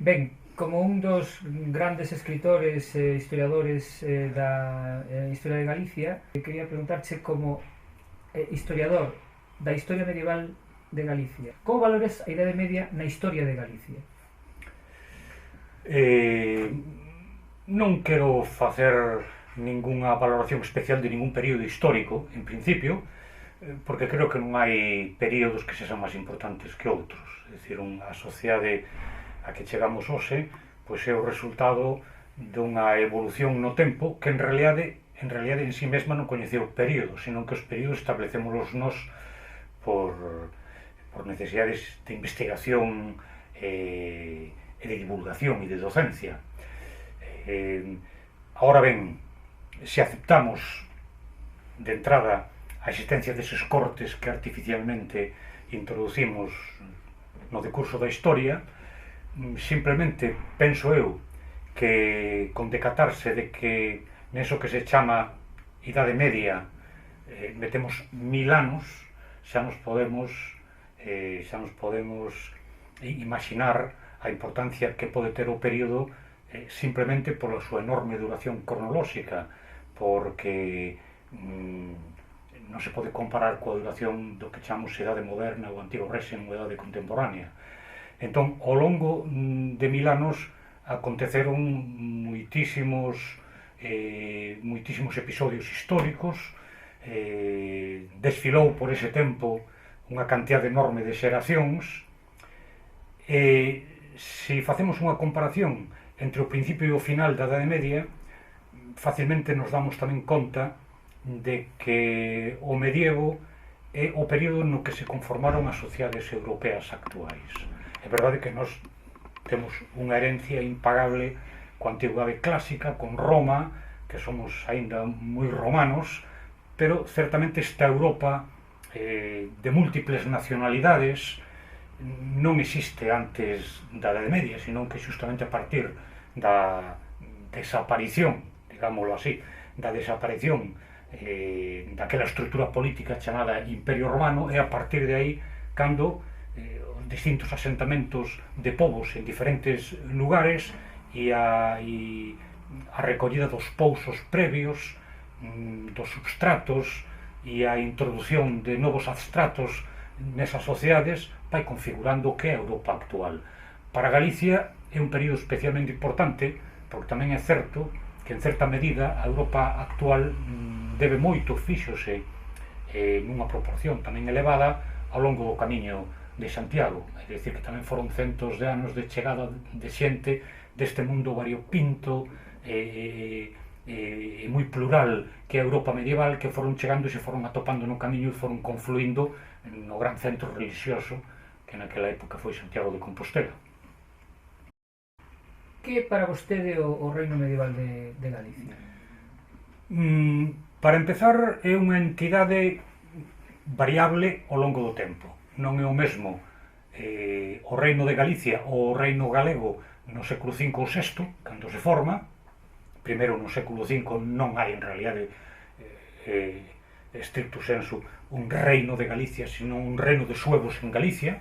Ben, como un dos grandes escritores e historiadores da historia de Galicia, quería preguntarche como historiador da historia medieval de Galicia. Como valores a Idade Media na historia de Galicia? Eh, non quero facer ningunha valoración especial de ningún período histórico, en principio, porque creo que non hai períodos que sexan máis importantes que outros. É dicir, a sociedade a que chegamos hoxe pois é o resultado dunha evolución no tempo que en realidade en sí mesma non coñeceu períodos, senón que os períodos establecémolos nós por, por necesidades de investigación e de divulgación e de docencia. Ahora ben, se aceptamos de entrada a existencia deses cortes que artificialmente introducimos no decurso da historia, simplemente penso eu que con decatarse de que neso que se chama Idade Media metemos 1000 anos, xa nos podemos imaginar a importancia que pode ter o período simplemente pola súa enorme duración cronolóxica, porque non se pode comparar coa duración do que chamamos Idade Moderna, o Antigo Réxime ou Idade Contemporánea. Entón, ao longo de 1000 anos aconteceron moitísimos episodios históricos, desfilou por ese tempo unha cantidade enorme de xeracións, e se facemos unha comparación entre o principio e o final da Idade Media, facilmente nos damos tamén conta de que o medievo é o período no que se conformaron as sociedades europeas actuais. É verdade que nós temos unha herencia impagable coa antigüedade clásica, con Roma, que somos aínda moi romanos, pero certamente esta Europa de múltiples nacionalidades non existe antes da Idade Media, senón que xustamente a partir da desaparición, digámoslo así, da desaparición daquela estrutura política chamada Imperio Romano, é a partir de aí cando os distintos asentamentos de povos en diferentes lugares e a recollida dos pousos previos, dos substratos e a introdución de novos abstratos nesas sociedades vai configurando o que é a Europa actual. Para Galicia é un período especialmente importante porque tamén é certo que en certa medida a Europa actual debe moito, fíxose nunha proporción tamén elevada ao longo do camiño de Santiago, é dicir que tamén foron centos de anos de chegada de xente deste mundo variopinto e moi plural que é a Europa medieval, que foron chegando e se foron atopando no camiño e foron confluindo no gran centro religioso que naquela época foi Santiago de Compostela. Que é para vostede o reino medieval de Galicia? Para empezar, é unha entidade variable ao longo do tempo. Non é o mesmo o reino de Galicia ou o reino galego no século V ou VI, cando se forma. Primeiro, no século V non hai en realidade estricto sensu un reino de Galicia, sino un reino de suevos en Galicia,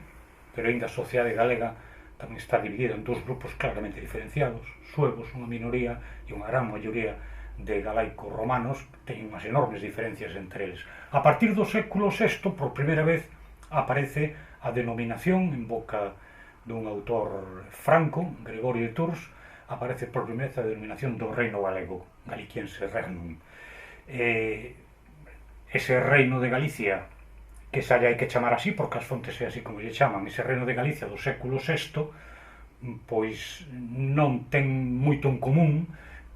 pero ainda a sociedade galega tamén está dividida en dous grupos claramente diferenciados, suevos, unha minoría, e unha gran maioría de galaicos romanos, teñen unhas enormes diferencias entre eles. A partir do século VI, por primeira vez, aparece a denominación en boca dun autor franco, Gregorio de Tours, aparece por primeira vez a denominación do reino galego, Galiciense Regnum. Ese reino de Galicia, que xa hai que chamar así, porque as fontes é así como lle chaman, ese reino de Galicia do século VI, pois non ten moito en común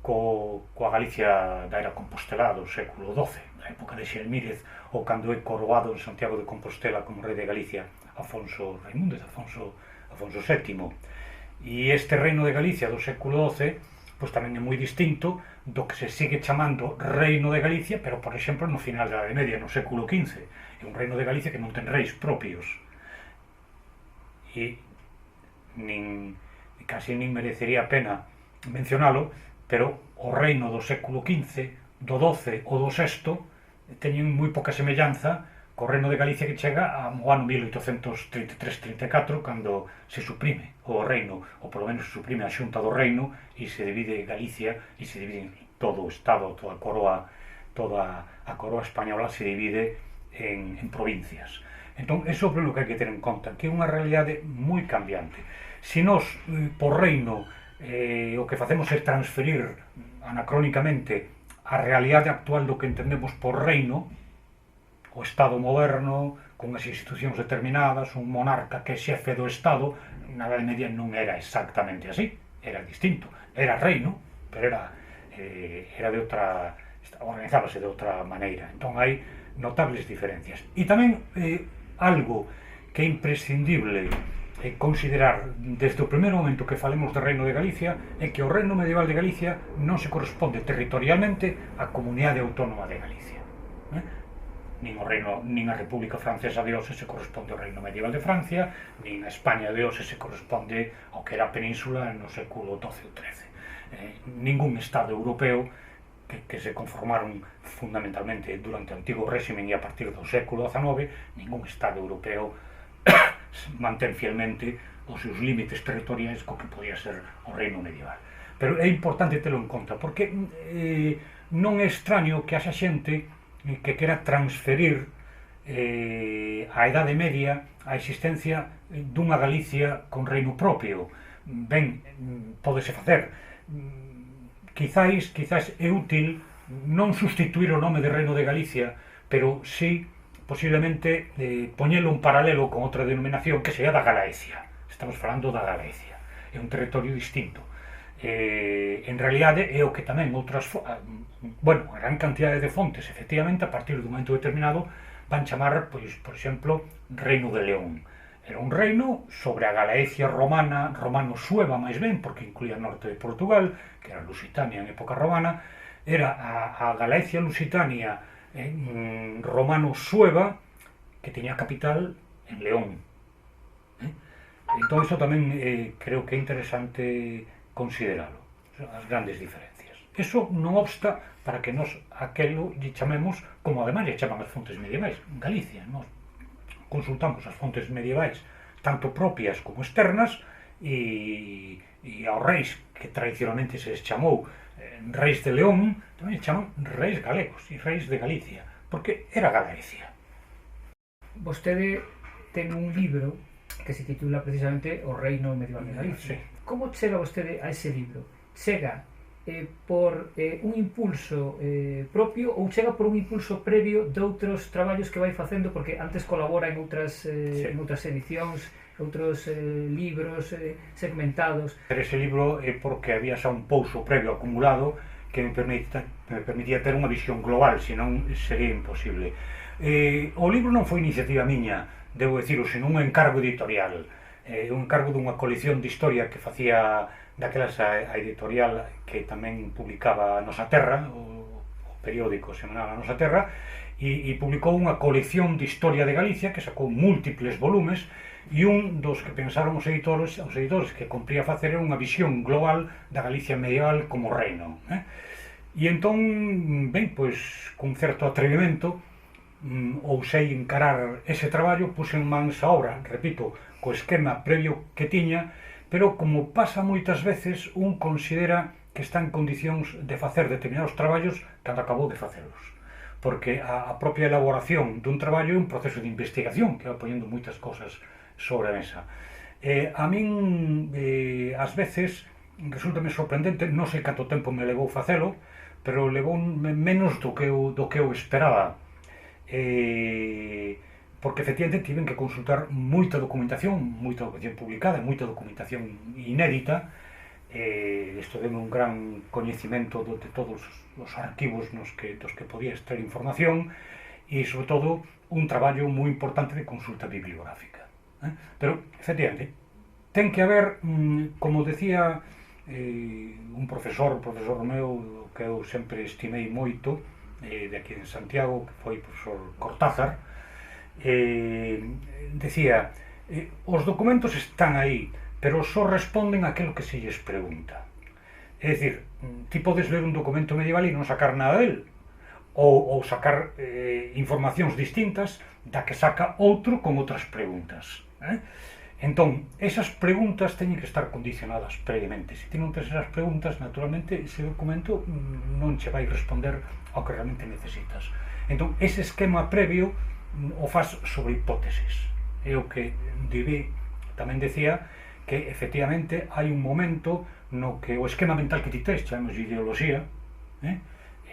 coa Galicia da era compostelá do século XII, da época de Xelmírez, ou cando é coroado en Santiago de Compostela como rei de Galicia Afonso Raimúndez, Afonso VII. E este reino de Galicia do século XII pois tamén é moi distinto do que se sigue chamando reino de Galicia, pero por exemplo no final da Idade Media, no século XV. É un reino de Galicia que non ten reis propios. E casi nin merecería a pena mencionalo, pero o reino do século XV, do XII ou do VI teñen moi poca semellanza co Reino de Galicia que chega ao ano 1833-34, cando se suprime o reino, ou polo menos se suprime a xunta do reino, e se divide Galicia, e se divide todo o Estado, toda a coroa española se divide en provincias. Entón, eso é o que hai que ter en conta, que é unha realidade moi cambiante. Se nós, por reino, o que facemos é transferir anacrónicamente a realidade actual do que entendemos por reino, o Estado moderno, con as institucións determinadas, un monarca que é xefe do Estado, na Idade Media non era exactamente así, era distinto, era reino, pero era de outra, organizábase de outra maneira. Entón hai notables diferencias. E tamén algo que é imprescindible considerar desde o primeiro momento que falemos do Reino de Galicia é que o Reino Medieval de Galicia non se corresponde territorialmente á Comunidade Autónoma de Galicia. Nin a República Francesa de hoxe se corresponde ao Reino Medieval de Francia, nin a España de hoxe se corresponde ao que era a península no século XII ou XIII. Ningún Estado europeo que se conformaron fundamentalmente durante o antigo réximen e a partir do século XIX, ningún Estado europeo mantén fielmente os seus límites territoriais co que podía ser o Reino Medieval. Pero é importante telo en conta, porque non é extraño que haxa xente que quera transferir a Idade Media a existencia dunha Galicia con reino propio. Ben, pódese facer. Quizás é útil non sustituir o nome de Reino de Galicia, pero sí, posiblemente, poñelo un paralelo con outra denominación que sería da Galaecia. Estamos falando da Galaecia. É un territorio distinto. En realidade é o que tamén outras a gran cantidade de fontes, efectivamente, a partir dun momento determinado van chamar, pois, por exemplo, Reino de León. Era un reino sobre a Galaecia romano-sueva, máis ben, porque incluía o norte de Portugal, que era Lusitania en época romana. Era a Galaecia Lusitania romano-sueva, que tiña capital en León. Entón, iso tamén creo que é interesante consideralo, as grandes diferencias. Eso non obsta para que nos aquelo lle chamemos, como ademais lle chaman as fontes medievais, Galicia. Nos consultamos as fontes medievais, tanto propias como externas, e aos reis, que tradicionalmente se les chamou reis de León, tamén se chaman reis galegos e reis de Galicia, porque era Galaecia. Vostede ten un libro que se titula precisamente O Reino Medieval de Galicia. Sí. Como chega vostede a ese libro? Chega por un impulso propio ou chega por un impulso previo de outros traballos que vai facendo, porque antes colabora en outras edicións, outros libros segmentados? Ese libro é porque había xa un pouso previo acumulado que me permitía ter unha visión global, senón sería imposible. O libro non foi iniciativa miña, debo dicirlo, senón un encargo editorial, un encargo dunha colección de historia que facía daquelas a editorial que tamén publicaba a Nosa Terra, o periódico semanal a Nosa Terra, e publicou unha colección de historia de Galicia que sacou múltiples volumes, e un dos que pensaron os editores que compría facer era unha visión global da Galicia medieval como reino. E entón, ben, pois, con certo atrevimento, ousei encarar ese traballo, puse en mans a obra, repito, co esquema previo que tiña, pero como pasa moitas veces, un considera que está en condicións de facer determinados traballos cando acabou de facelos. Porque a propia elaboración dun traballo é un proceso de investigación que va poñendo moitas cosas sobre a mesa. A min, ás veces, resultame sorprendente, non sei canto tempo me levou facelo, pero levou menos do que eu esperaba. Porque efectivamente tiven que consultar moita documentación publicada, moita documentación inédita. Isto deu un gran coñecimento de todos os arquivos dos que podía extraer información, e sobre todo un traballo moi importante de consulta bibliográfica. Pero efectivamente ten que haber, como decía un profesor meu que eu sempre estimei moito, de aquí en Santiago, que foi o profesor Cortázar, decía, os documentos están aí, pero só responden aquilo que se lles pregunta. É dicir, ti podes ler un documento medieval e non sacar nada del, ou sacar informacións distintas da que saca outro con outras preguntas. Entón, esas preguntas teñen que estar condicionadas previamente. Se ti non tes esas preguntas, naturalmente, ese documento non che vai responder ao que realmente necesitas. Entón, ese esquema previo o faz sobre hipótesis. É o que Dewey tamén decía, que efectivamente hai un momento no que o esquema mental que ti tes, chamamos ideoloxía,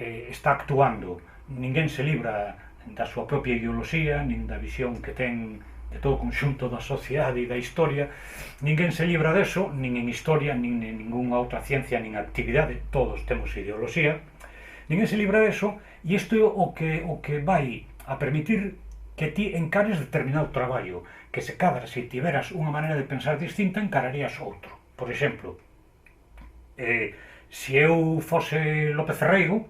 está actuando. Ninguén se libra da súa propia ideoloxía, nin da visión que ten de todo o conxunto da sociedade e da historia. Ninguén se libra deso, nin en historia, nin en ninguna outra ciencia, nin actividade. Todos temos ideoloxía. Ninguén se libra deso, e isto é o que vai a permitir que ti encares determinado traballo, que se cadra, se tiveras unha maneira de pensar distinta, encararías outro. Por exemplo, se eu fose López Ferreiro,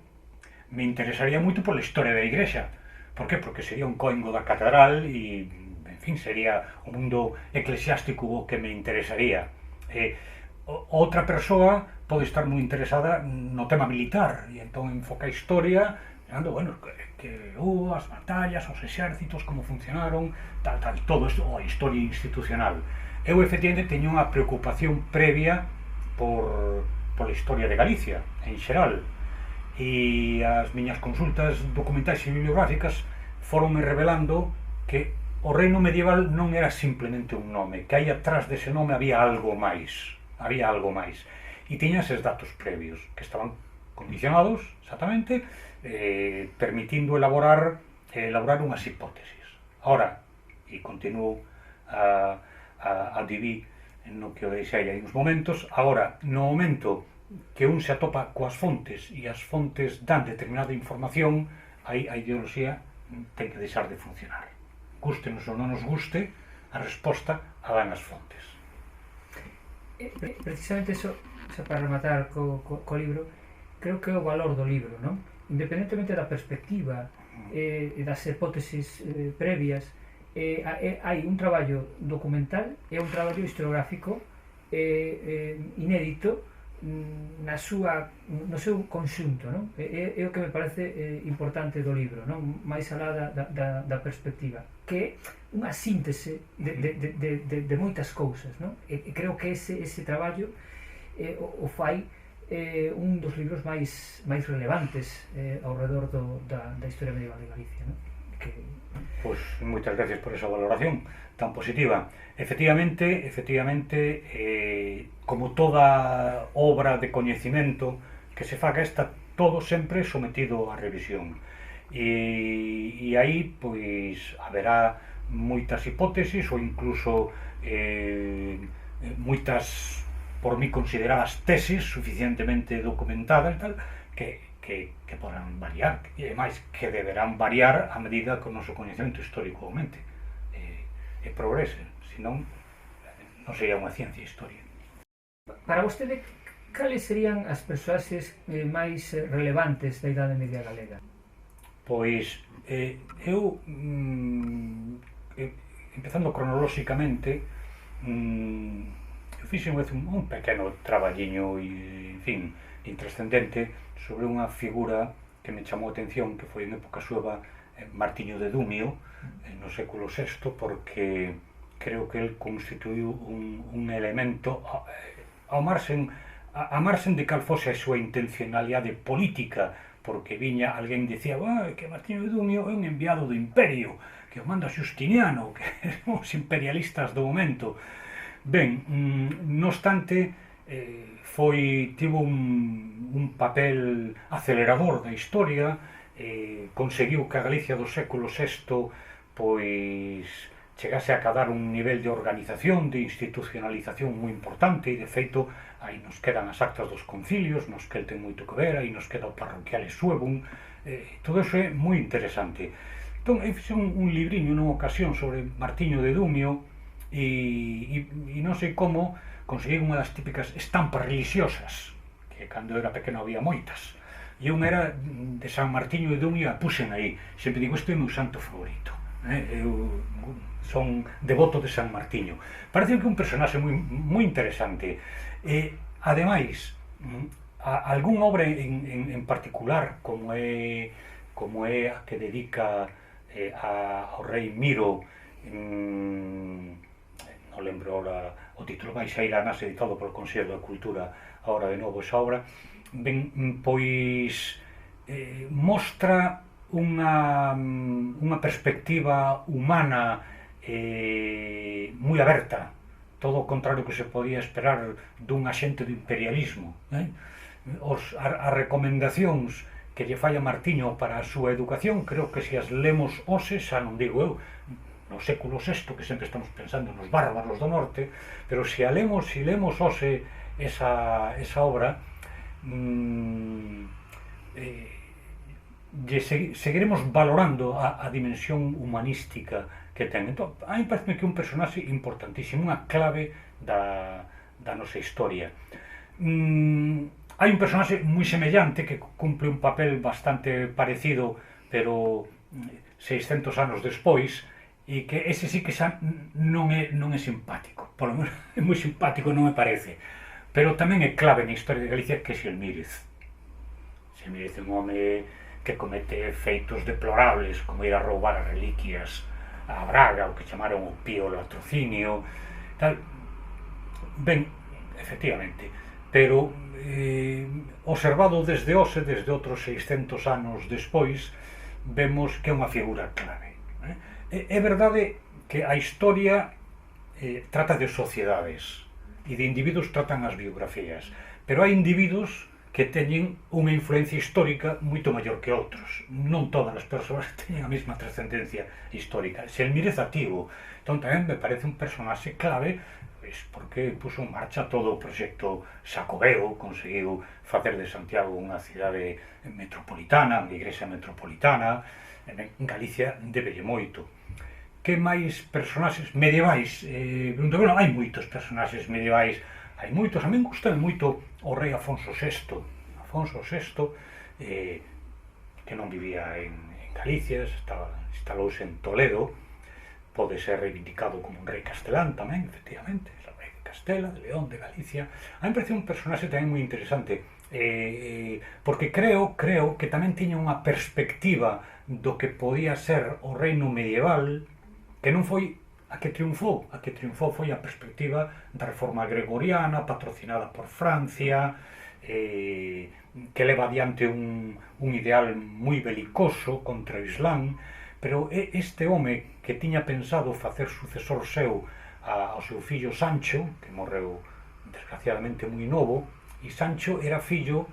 me interesaría moito pola historia da Igrexa. Por que? Porque sería un coengo da catedral e, en fin, sería o mundo eclesiástico o que me interesaría. Outra persoa pode estar moi interesada no tema militar e entón enfoca a historia, bueno, que as batallas, os exércitos, como funcionaron, tal, todo isto, a historia institucional. Eu, efectivamente, teño unha preocupación previa pola historia de Galicia, en xeral, e as miñas consultas documentais e bibliográficas foronme revelando que o reino medieval non era simplemente un nome, que aí atrás dese nome había algo máis, e tiña eses datos previos, que estaban condicionados, exactamente, permitindo elaborar unhas hipótesis. Ahora, e continuo a Dewey no que o deixei aí uns momentos, agora, no momento que un se atopa coas fontes e as fontes dan determinada información, aí a ideoloxía ten que deixar de funcionar. Gústenos ou non nos guste, a resposta a dan as fontes. Precisamente eso, para rematar co libro, creo que é o valor do libro, non? Independentemente da perspectiva e das hipótesis previas, hai un traballo documental e un traballo historiográfico inédito no seu conxunto, non? É o que me parece importante do libro, non? Máis alá da perspectiva, que é unha síntese de moitas cousas, non? E creo que ese traballo o fai un dos libros máis relevantes ao redor da historia medieval de Galicia, non? Pois moitas gracias por esa valoración tan positiva. Efectivamente, como toda obra de coñecimento que se faga, está todo sempre sometido a revisión. E aí, pois, haberá moitas hipótesis ou incluso moitas, por mí, consideradas tesis suficientemente documentadas, tal, que poderán variar, e máis que deberán variar a medida que o noso coñecemento histórico aumente e progrese, senón non sería unha ciencia historia. Para vostede, cales serían as persoaxes máis relevantes da Idade Media galega? Pois, eu, empezando cronolóxicamente, eu fixe un pequeno traballiño, en fin, intrascendente, sobre unha figura que me chamou a atención, que foi en época sueva Martiño de Dumio, no século VI, porque creo que el constituiu un elemento ao marxen de cal fose a súa intencionalidade política, porque viña alguén dicía que Martiño de Dumio é un enviado do imperio, que o manda Justiniano, que son os imperialistas do momento. Ben, non obstante, tivo un papel acelerador da historia, conseguiu que a Galicia do século VI pois chegase a cadar un nivel de organización, de institucionalización moi importante, e de feito aí nos quedan as actas dos concilios, nos que el ten moito que ver, aí nos queda o parroquial Suevum, todo iso é moi interesante. Entón, eu fixe un libriño nunha ocasión sobre Martiño de Dumio, e non sei como conseguí unha das típicas estampas religiosas, que cando era pequeno había moitas, e unha era de San Martiño de Dumio, a puxen aí. Sempre digo, este é o meu santo favorito, eu son devoto de San Martiño. Parece que é un personaxe moi interesante. Ademais, algún obra en particular, como é como é a que dedica ao rei Miro, non lembro ahora o título, vai sair a nas editado polo Consello da Cultura agora de novo esa obra, ben, pois mostra unha perspectiva humana moi aberta, todo o contrario que se podía esperar dun axente do imperialismo. As recomendacións que lle fai a Martiño para a súa educación, creo que se as lemos hoxe, xa non digo eu, no século VI, que sempre estamos pensando nos bárbaros do norte, pero se lemos hoxe esa obra, seguiremos valorando a dimensión humanística que ten. Entón, a mí parece que é un personaxe importantísimo, unha clave da nosa historia. Hai un personaxe moi semellante que cumple un papel bastante parecido, pero 600 anos despois, e que ese sí que xa non é simpático, polo menos é moi simpático, non me parece, pero tamén é clave na historia de Galicia, que é Xelmírez. Xelmírez é un home que comete feitos deplorables, como ir a roubar as reliquias a Braga, o que chamaron o pío latrocinio, tal. Ben, efectivamente, pero observado desde hoxe, desde outros 600 anos despois, vemos que é unha figura clave. É verdade que a historia trata de sociedades e de individuos tratan as biografías, pero hai individuos que teñen unha influencia histórica moito maior que outros. Non todas as persoas teñen a mesma trascendencia histórica. Xelmírez Ativo, entón tamén me parece un personaxe clave, porque puso en marcha todo o proxecto Xacobeo, conseguiu facer de Santiago unha cidade metropolitana, unha igrexa metropolitana. En Galicia debelle moito. Que máis personaxes medievais? Bueno, hai moitos personaxes medievais, hai moitos. A min gusta moito o rei Afonso VI. Afonso VI, que non vivía en Galicia, instalouse en Toledo, pode ser reivindicado como un rei castelán tamén, efectivamente, o rei de Castela, de León, de Galicia. A mí me parece un personaxe tamén moi interesante, porque creo que tamén tiña unha perspectiva do que podía ser o reino medieval, que non foi a que triunfou foi a perspectiva da reforma gregoriana, patrocinada por Francia, que leva adiante un ideal moi belicoso contra o Islán, pero este home que tiña pensado facer sucesor seu ao seu fillo Sancho, que morreu desgraciadamente moi novo, e Sancho era fillo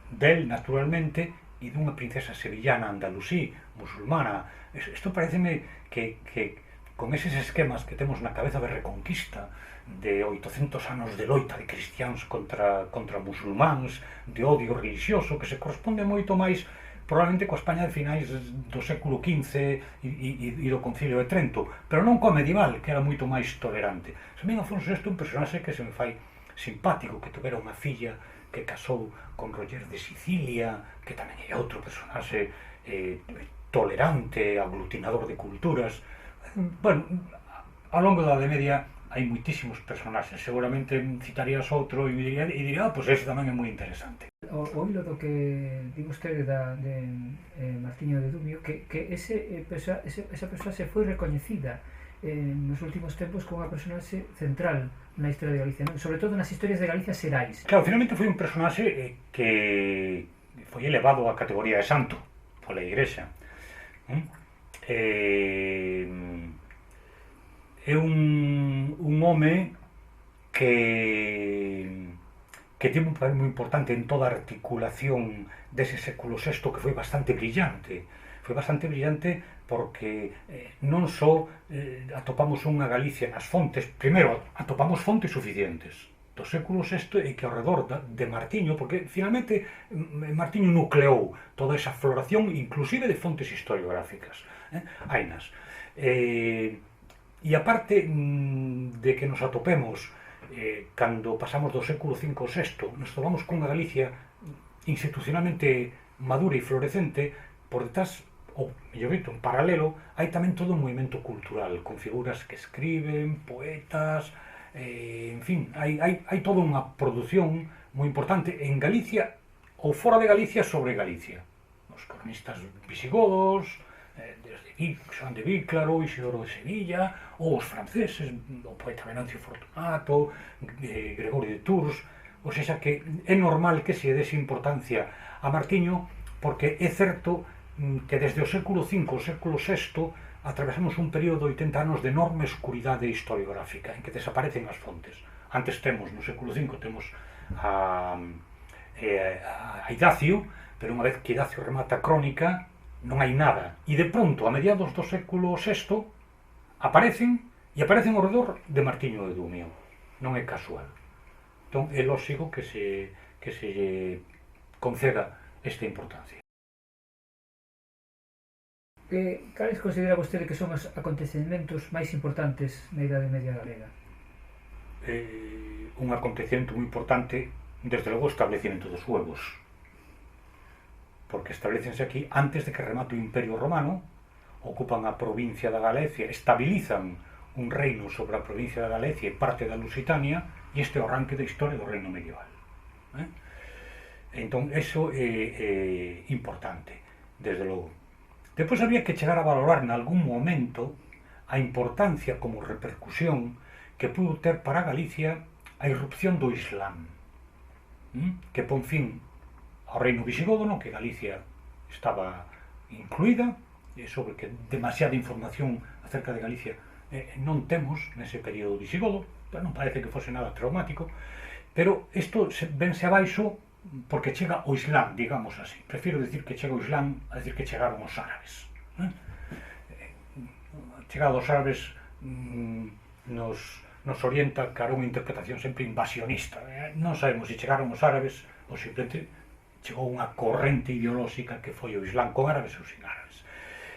del, naturalmente, e dunha princesa sevillana andalusí, musulmana. Isto pareceme que con eses esquemas que temos na cabeza de Reconquista, de 800 anos de loita de cristiáns contra musulmáns, de odio religioso, que se corresponde moito máis probablemente coa España de finais do século XV e do Concilio de Trento, pero non coa medieval, que era moito máis tolerante. Tamén Afonso VI é un personaxe que se me fai simpático, que tuvera unha filla que casou con Roger de Sicilia, que tamén é outro personaxe tolerante, aglutinador de culturas. Bueno, ao longo da Idade Media hai moitísimos personaxes, seguramente citarías outro e diría, pois ese tamén é moi interesante. O hilo do que di vostede de Martiño de Dumio, que esa persoa se foi recoñecida nos últimos tempos como unha personaxe central na historia de Galicia, non? Sobre todo nas historias de Galicia xerais. Claro, finalmente foi un personaxe que foi elevado á categoría de santo pola Igrexa. É un home que tivo un papel moi importante en toda a articulación dese século VI, que foi bastante brillante. Foi bastante brillante porque non só atopamos unha Galicia nas fontes, primeiro atopamos fontes suficientes do século VI e que ao redor de Martiño, porque finalmente Martiño nucleou toda esa floración inclusive de fontes historiográficas, hainas. E aparte de que nos atopemos cando pasamos do século V ao VI, nos topamos cunha Galicia institucionalmente madura e florecente, por detrás, ou mellor dito, en paralelo, hai tamén todo un movimento cultural, con figuras que escriben, poetas, en fin, hai toda unha produción moi importante en Galicia ou fora de Galicia sobre Galicia. os cronistas visigodos, desde Xoán de Víclaro, Isidoro de Sevilla, ou os franceses, o poeta Venancio Fortunato, Gregorio de Tours, ou seja que é normal que se dese importancia a Martiño, porque é certo que desde o século V ao século VI atravesamos un período de 80 anos de enorme escuridade historiográfica, en que desaparecen as fontes. Antes temos, no século V, temos a Idacio, pero unha vez que Idacio remata a crónica, non hai nada. E de pronto, a mediados do século VI, aparecen ao redor de Martiño de Dumio. Non é casual. Entón, é lóxico que se conceda esta importancia. Cales considera vostede que son os acontecementos máis importantes na Idade Media galega? Un acontecemento moi importante, desde logo, o establecimento dos suevos, porque establecense aquí antes de que remate o Imperio Romano, ocupan a provincia da Galicia, estabilizan un reino sobre a provincia da Galicia e parte da Lusitania, e este é o arranque da historia do reino medieval. Entón, eso é importante, desde logo. Depois había que chegar a valorar en algún momento a importancia como repercusión que pudo ter para Galicia a irrupción do Islam, que pon fin ao reino visigodo, no que Galicia estaba incluída, sobre que demasiada información acerca de Galicia non temos nese período visigodo, pero non parece que fose nada traumático, pero isto vense abaixo porque chega o Islam, digamos así. Prefiro decir que chega o Islam a decir que chegaron os árabes. Chegado os árabes nos orienta cara a unha interpretación sempre invasionista. Non sabemos se chegaron os árabes ou simplemente chegou unha corrente ideolóxica que foi o Islam con árabes ou sin árabes.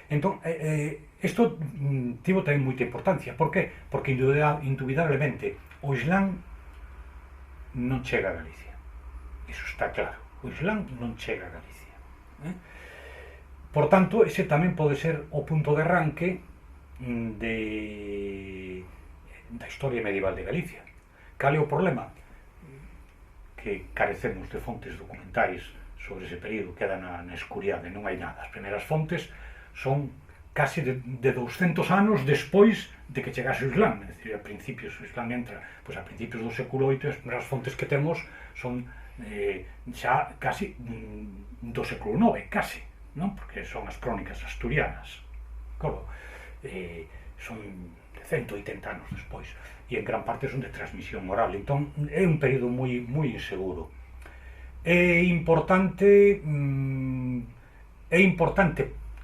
Entón, isto tivo tamén moita importancia. Por qué? Porque indubidablemente o Islam non chega a Galicia. Iso está claro. O Islam non chega a Galicia. Por tanto, ese tamén pode ser o punto de arranque da historia medieval de Galicia. Cal é o problema? Que carecemos de fontes documentais sobre ese período, queda na escuridade, non hai nada. As primeiras fontes son case de 200 anos despois de que chegase o Islam, é dicir, a principios o Islam entra a principios do século VIII, as primeiras fontes que temos son xa casi do século IX, casi, non? Porque son as crónicas asturianas, son de 180 anos despois, e en gran parte son de transmisión oral. Entón é un período moi inseguro. É importante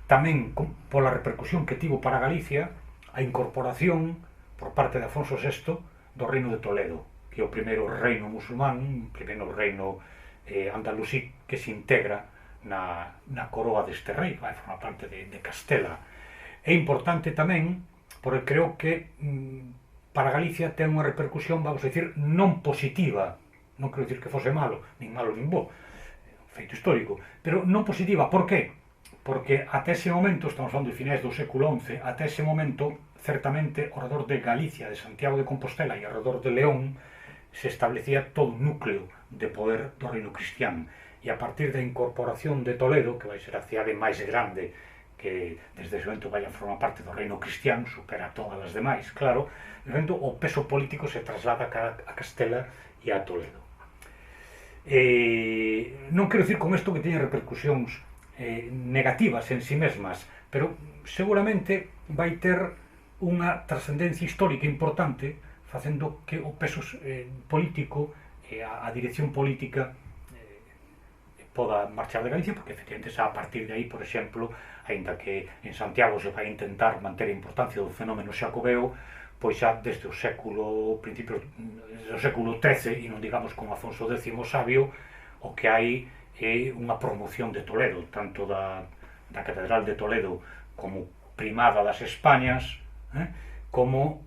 tamén pola repercusión que tivo para Galicia a incorporación por parte de Afonso VI do reino de Toledo, que é o primeiro reino musulmán, o primeiro reino andalusí que se integra na coroa deste rei, vai formar parte de Castela. É importante tamén, porque creo que para Galicia ten unha repercusión, vamos a dicir, non positiva, non quero dicir que fose malo, nin malo nin bo, feito histórico, pero non positiva. Por qué? Porque até ese momento, estamos falando de finais do século XI, até ese momento, certamente, ao redor de Galicia, de Santiago de Compostela e ao redor de León, se establecía todo un núcleo de poder do reino cristián. E a partir da incorporación de Toledo, que vai ser a cidade máis grande que desde ese momento vai a formar parte do reino cristián, supera todas as demais, claro, de momento o peso político se traslada a Castela e a Toledo. Non quero dicir con isto que teña repercusións negativas en si mesmas, pero seguramente vai ter unha trascendencia histórica importante, facendo que o peso político e a dirección política poda marchar de Galicia, porque efectivamente xa a partir de aí, por exemplo, aínda que en Santiago se vai intentar manter a importancia do fenómeno xacobeo, pois xa desde o principios do século XIII, e non digamos con Afonso X Sabio, o que hai é unha promoción de Toledo, tanto da Catedral de Toledo como primada das Españas, como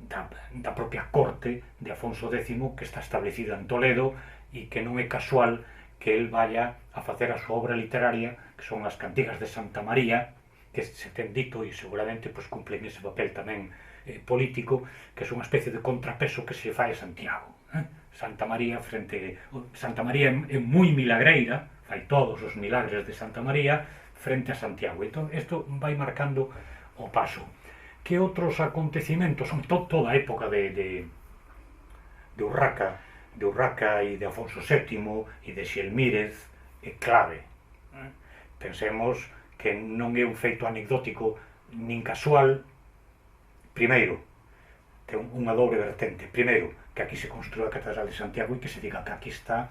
da propia corte de Afonso X, que está establecida en Toledo, e que non é casual que el vaya a facer a súa obra literaria, que son as Cantigas de Santa María, que se ten dito e seguramente cumplen ese papel tamén político, que é unha especie de contrapeso que se fai a Santiago. Santa María Santa María é moi milagreira, fai todos os milagres de Santa María frente a Santiago. Entón, isto vai marcando o paso. Que outros acontecimentos, son toda a época de Urraca e de Afonso VII e de Xelmírez é clave. Pensemos que non é un feito anecdótico nin casual. Primeiro, ten unha dobre vertente. Primeiro, que aquí se construa a Catedral de Santiago e que se diga que aquí está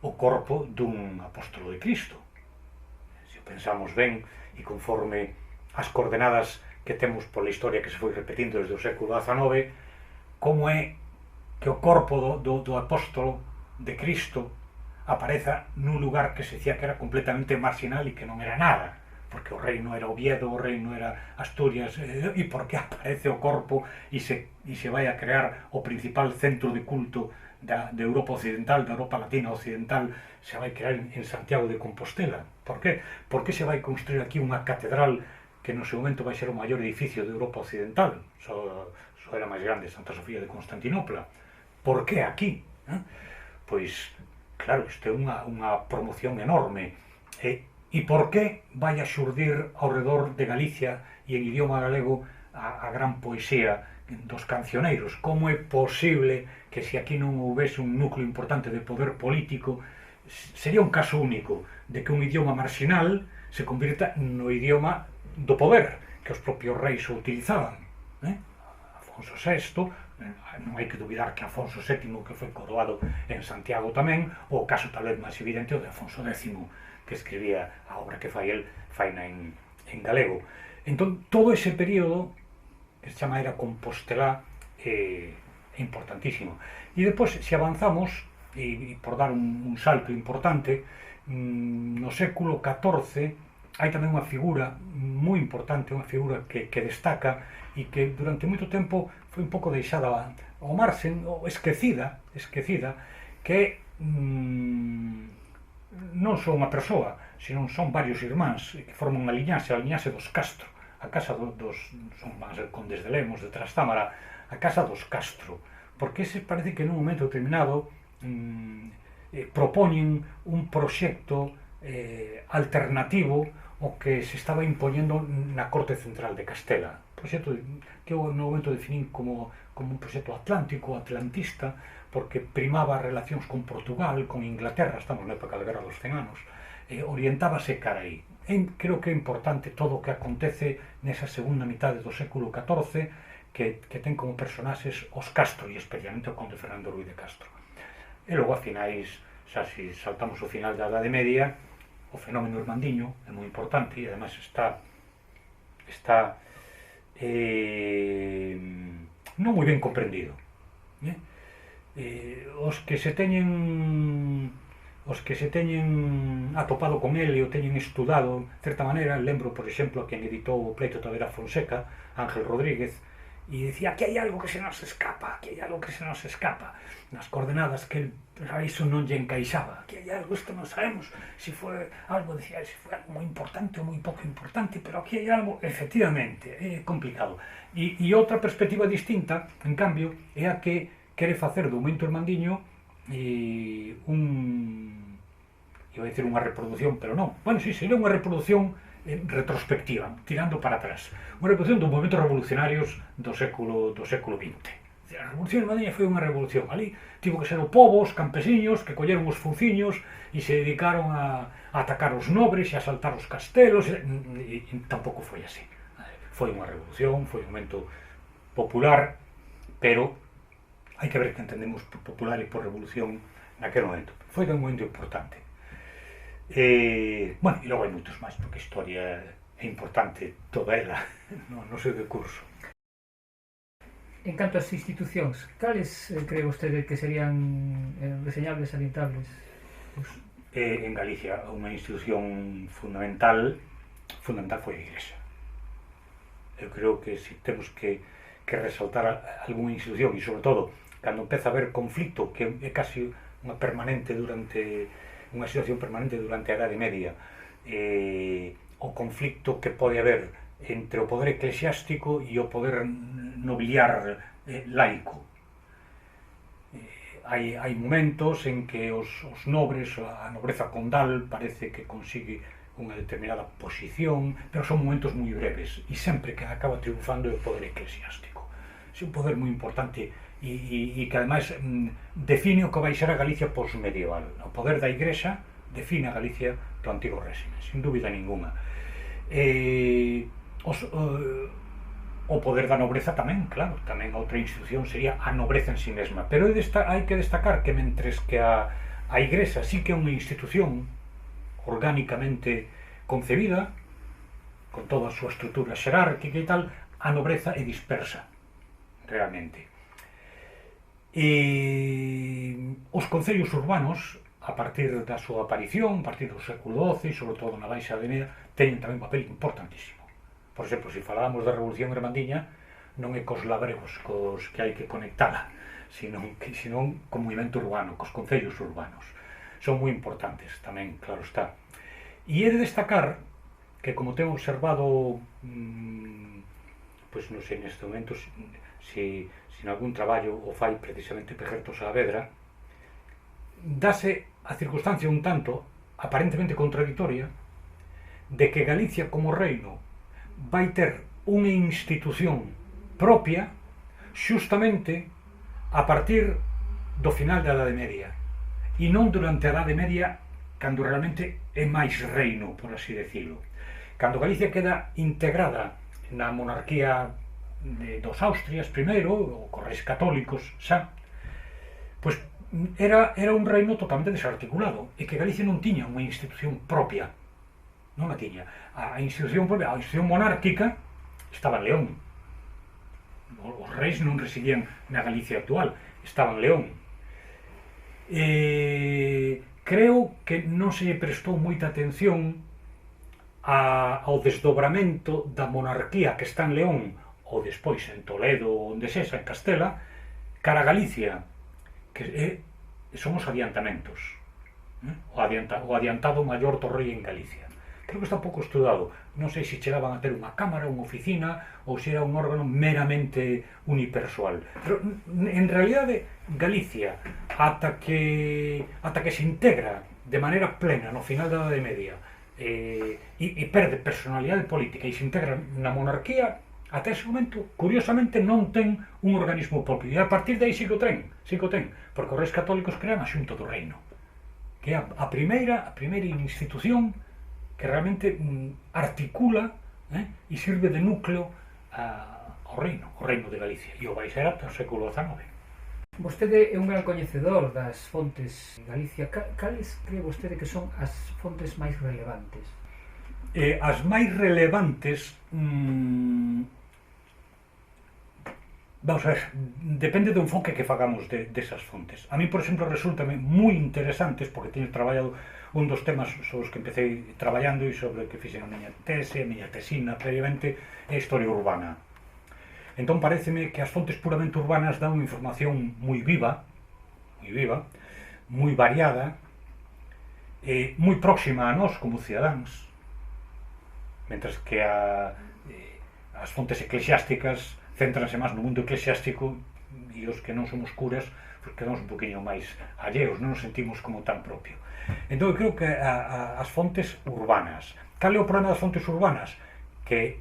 o corpo dun apóstolo de Cristo. Se o pensamos ben e conforme as coordenadas que temos pola historia que se foi repetindo desde o século XIX, como é que o corpo do apóstolo de Cristo apareza nun lugar que se dicía que era completamente marginal e que non era nada, porque o reino era Oviedo, o reino era Asturias, e porque aparece o corpo e se vai a crear o principal centro de culto de Europa Occidental, da Europa Latina Occidental, se vai crear en Santiago de Compostela. Por qué? Porque se vai construir aquí unha catedral que no seu momento vai ser o maior edificio de Europa Occidental, só era máis grande Santa Sofía de Constantinopla. Por que aquí? Pois, claro, isto é unha promoción enorme. E por que vai a xurdir ao redor de Galicia e en idioma galego a gran poesía dos cancioneiros? Como é posible que se aquí non houvese un núcleo importante de poder político, sería un caso único de que un idioma marginal se convirta no idioma do poder, que os propios reis o utilizaban. Afonso VI, non hai que dubidar que Afonso VII, que foi coroado en Santiago tamén, o caso tal vez máis evidente o de Afonso X, que escribía a obra que fai el, faina en galego. Entón, todo ese período, que se chama Era Compostelá, é importantísimo. E depois, se avanzamos, e por dar un salto importante, no século XIV hai tamén unha figura moi importante, unha figura que destaca e que durante moito tempo foi un pouco deixada ao marxen, ou esquecida, que non só unha persoa, senón son varios irmáns que forman unha liñaxe, a liñaxe dos Castro, a casa son van a ser condes de Lemos, de Trastámara, a casa dos Castro, porque ese parece que nun momento determinado propoñen un proxecto alternativo o que se estaba impoñendo na corte central de Castela, proxecto que eu no momento definín como un proxecto atlántico, atlantista, porque primaba relacións con Portugal, con Inglaterra, estamos na época da Guerra dos 100 anos, orientábase cara aí. Creo que é importante todo o que acontece nesa segunda mitade do século XIV, que ten como personaxes os Castro, e especialmente o conde Fernando Ruiz de Castro. E logo, a finais, xa se saltamos o final da Idade Media, o fenómeno irmandiño é moi importante e además está non moi ben comprendido. Os que se teñen atopado con el e o teñen estudado de certa maneira, lembro, por exemplo, a quen editou o Pleito Tavera Fonseca, Ángel Rodríguez, e dicía que hai algo que se nos escapa, nas coordenadas que a iso non lle encaixaba, que hai algo, isto non sabemos se foi algo, decía, se foi algo moi importante ou moi pouco importante, pero aquí hai algo, efectivamente, é complicado. E outra perspectiva distinta, en cambio, é a que quere facer do momento irmandiño iba a dicir unha reproducción, pero non, bueno, si, sería unha reproducción retrospectiva, tirando para atrás, unha revolución dos movimentos revolucionarios do século XX. A revolución irmandiña foi unha revolución, ali tivo que ser o pobo, os campesiños que colleron os fuciños e se dedicaron a atacar os nobres e a asaltar os castelos, e tampouco foi así. Foi unha revolución, foi un momento popular, pero hai que ver que entendemos por popular e por revolución naquele momento. Foi un momento importante. Bueno, e logo hai moitos máis, porque a historia é importante toda ela no seu decurso. En canto ás institucións, cales cree vostede que serían reseñables, salientables? En Galicia, unha institución fundamental foi a Igrexa. Eu creo que se temos que resaltar algunha institución, e sobre todo, cando empeza a haber conflito, que é casi unha situación permanente durante a Idade Media, o conflicto que pode haber entre o poder eclesiástico e o poder nobiliar laico. hai momentos en que os nobres, a nobreza condal parece que consigue unha determinada posición, pero son momentos moi breves e sempre que acaba triunfando é o poder eclesiástico. É un poder moi importante e que ademais define o que vai ser a Galicia posmedieval. O poder da Igrexa define a Galicia do antigo réxime, sin dúbida ninguna. O poder da nobreza tamén, claro, tamén outra institución sería a nobreza en sí mesma, pero hai que destacar que mentres que a Igrexa sí que é unha institución orgánicamente concebida, con toda a súa estrutura xerárquica e tal, a nobreza é dispersa, realmente. Os concellos urbanos, a partir da súa aparición, a partir do século XII, sobre todo na Baixa Idade Media, teñen tamén un papel importantísimo. Por exemplo, se falábamos da Revolución Irmandiña, non é cos labregos cos que hai que conectala, senón co movimento urbano, cos concellos urbanos. Son moi importantes tamén, claro está. E é de destacar que, como ten observado, pois non sei neste momento se en algún traballo o fai precisamente Pejerto Saavedra, dase a circunstancia un tanto aparentemente contradictoria de que Galicia como reino vai ter unha institución propia xustamente a partir do final da Idade Media e non durante a Idade Media, cando realmente é máis reino, por así decirlo. Cando Galicia queda integrada na monarquía dos Austrias primeiro, ou cos reis católicos xa, pois era un reino totalmente desarticulado e que Galicia non tiña unha institución propia, non a tiña. A institución propia, a institución monárquica estaba en León. Os reis non residían na Galicia actual, estaba en León. Creo que non se lle prestou moita atención ao desdobramento da monarquía que está en León ou despois en Toledo, onde sexa, en Castela, cara a Galicia, que son os adiantamentos, o adiantado maior do rei en Galicia. Creo que está pouco estudado. Non sei se chegaban a ter unha cámara, unha oficina, ou se era un órgano meramente unipersoal. Pero, en realidade, Galicia, ata que se integra de maneira plena no final da Idade Media e perde personalidade política e se integra na monarquía, ata ese momento, curiosamente, non ten un organismo propio. E a partir de aí sí que o ten, porque os reis católicos crean a Xunta do Reino, que é a primeira institución que realmente articula e sirve de núcleo ao reino de Galicia, e o vai ser ata o século XIX. Vostede é un gran coñecedor das fontes de Galicia. Cales cree vostede que son as fontes máis relevantes? As máis relevantes, vamos a ver, depende do enfoque que fagamos desas fontes. A mí, por exemplo, resultame moi interesantes, porque teño traballado un dos temas sobre os que empecé traballando e sobre o que fixen a miña tese, a miña tesina previamente, é a historia urbana. Entón pareceme que as fontes puramente urbanas dan unha información moi viva, moi variada, moi próxima a nós como cidadáns, mentres que as fontes eclesiásticas céntranse máis no mundo eclesiástico e os que non somos curas pues quedamos un poquinho máis alleos, non nos sentimos como tan propio. Entón eu creo que as fontes urbanas. Cal é o problema das fontes urbanas? Que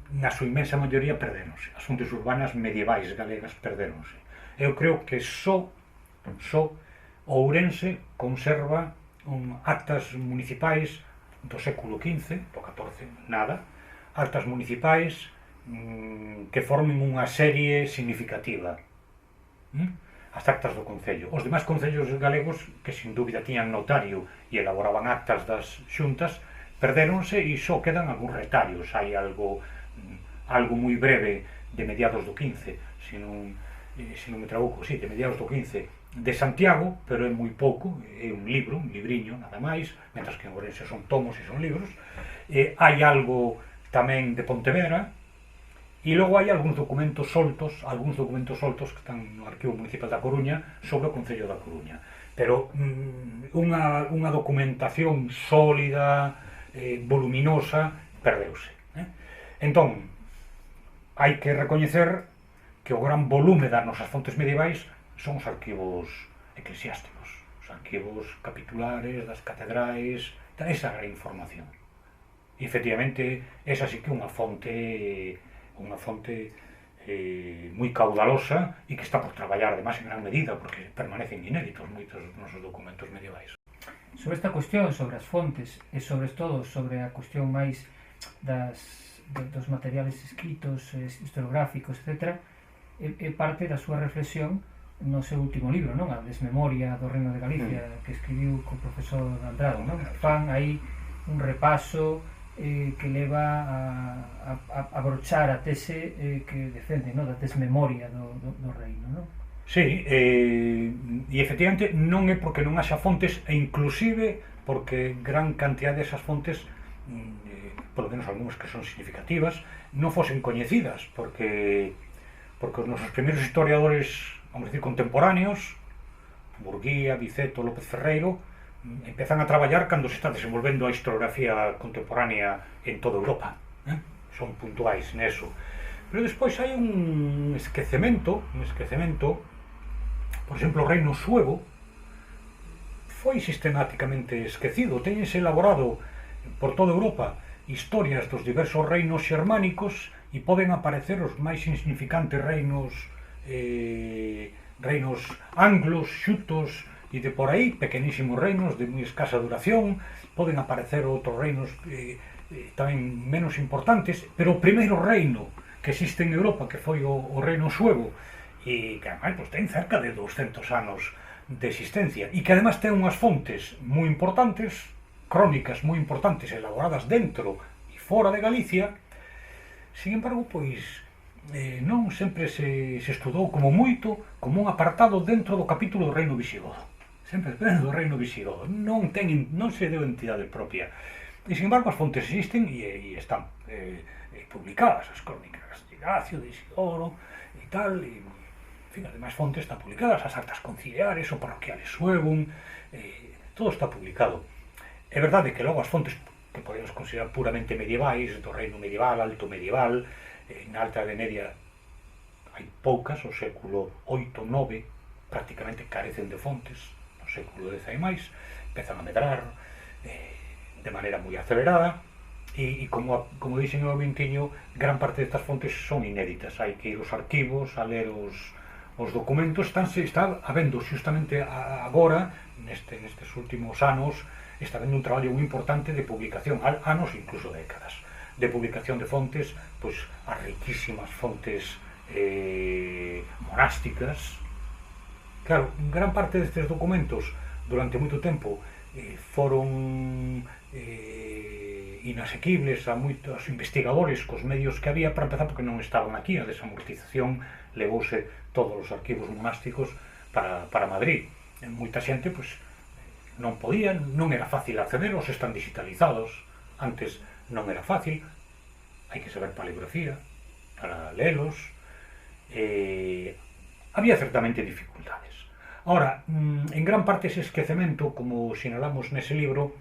na súa inmensa maioría perderonse. As fontes urbanas medievais galegas perderonse. Eu creo que só Ourense conserva actas municipais do século XV, do XIV, nada, actas municipais que formen unha serie significativa. As actas do concello. Os demais concellos galegos, que sin dúbida tiñan notario e elaboraban actas das xuntas, perdéronse e só quedan algúns retalios. Hai algo moi breve de mediados do XV, se non me trabuco, sí, de mediados do XV, de Santiago, pero é moi pouco, é un libro, un libriño, nada máis, mentras que en Ourense son tomos e son libros. Hai algo tamén de Pontevedra, e logo hai algúns documentos soltos que están no Arquivo Municipal da Coruña sobre o Concello da Coruña. Pero unha documentación sólida, voluminosa, perdeuse. Entón, hai que recoñecer que o gran volume das nosas fontes medievais son os arquivos eclesiásticos, os arquivos capitulares das catedrais, esa gran información. E, efectivamente, esa sí que é unha fonte moi caudalosa e que está por traballar, además, en gran medida, porque permanecen inéditos moitos dos nosos documentos medievais. Sobre esta cuestión, sobre as fontes e sobre todo sobre a cuestión máis dos materiales escritos, historiográficos, etc., é parte da súa reflexión no seu último libro, non? A Desmemoria do Reino de Galicia, que escribiu co profesor Andrado, non? Fan aí un repaso que leva a brochar a tese que defende, non? Da desmemoria do reino, non? Sí, e efectivamente non é porque non haxa fontes, e inclusive porque gran cantidad desas fontes, polo menos algunhas que son significativas, non fosen coñecidas, porque os nosos primeiros historiadores, vamos decir, contemporáneos, Burguía, Viceto, López Ferreiro, empezan a traballar cando se está desenvolvendo a historiografía contemporánea en toda Europa, son puntuais neso. Pero despois hai un esquecemento, por exemplo, o reino suevo foi sistemáticamente esquecido, teñense elaborado por toda Europa historias dos diversos reinos xermánicos e poden aparecer os máis insignificantes reinos anglos, xutos e de por aí, pequenísimos reinos de moi escasa duración, poden aparecer outros reinos tamén menos importantes, pero o primeiro reino que existe en Europa, que foi o reino suevo, e que además ten cerca de 200 anos de existencia, e que además ten unhas fontes moi importantes, crónicas moi importantes, elaboradas dentro e fora de Galicia. Sin embargo, pois, non sempre se estudou como moito como un apartado dentro do capítulo do reino visigodo. Sempre dentro do reino visigodo. Non se deu entidade propia. E, sin embargo, as fontes existen e están publicadas, as crónicas de Ignacio, de Isidoro e tal, e, en fin, as demais fontes están publicadas, as actas conciliares, o parroquiales suevum, todo está publicado. É verdade que logo as fontes que podemos considerar puramente medievais, do reino medieval, alto medieval, na Alta Idade Media hai poucas, o século VIII, IX prácticamente carecen de fontes, no século X e máis, empezan a medrar de maneira moi acelerada, e como dixen eu vintiño, gran parte destas fontes son inéditas, hai que ir aos arquivos a ler os documentos, está habendo xustamente agora, nestes últimos anos, está habendo un traballo moi importante de publicación, anos, incluso décadas, de publicación de fontes, pois as riquísimas fontes monásticas. Claro, gran parte destes documentos durante moito tempo foron inasequibles a moitos investigadores cos medios que había, para empezar porque non estaban aquí, a desamortización levouse todos os arquivos monásticos para Madrid. Moita xente, pois, non podían, non era fácil accederos, están digitalizados, antes non era fácil, hai que saber paleografía para lelos, había certamente dificultades. Ahora, en gran parte ese esquecemento, como sinalamos nese libro,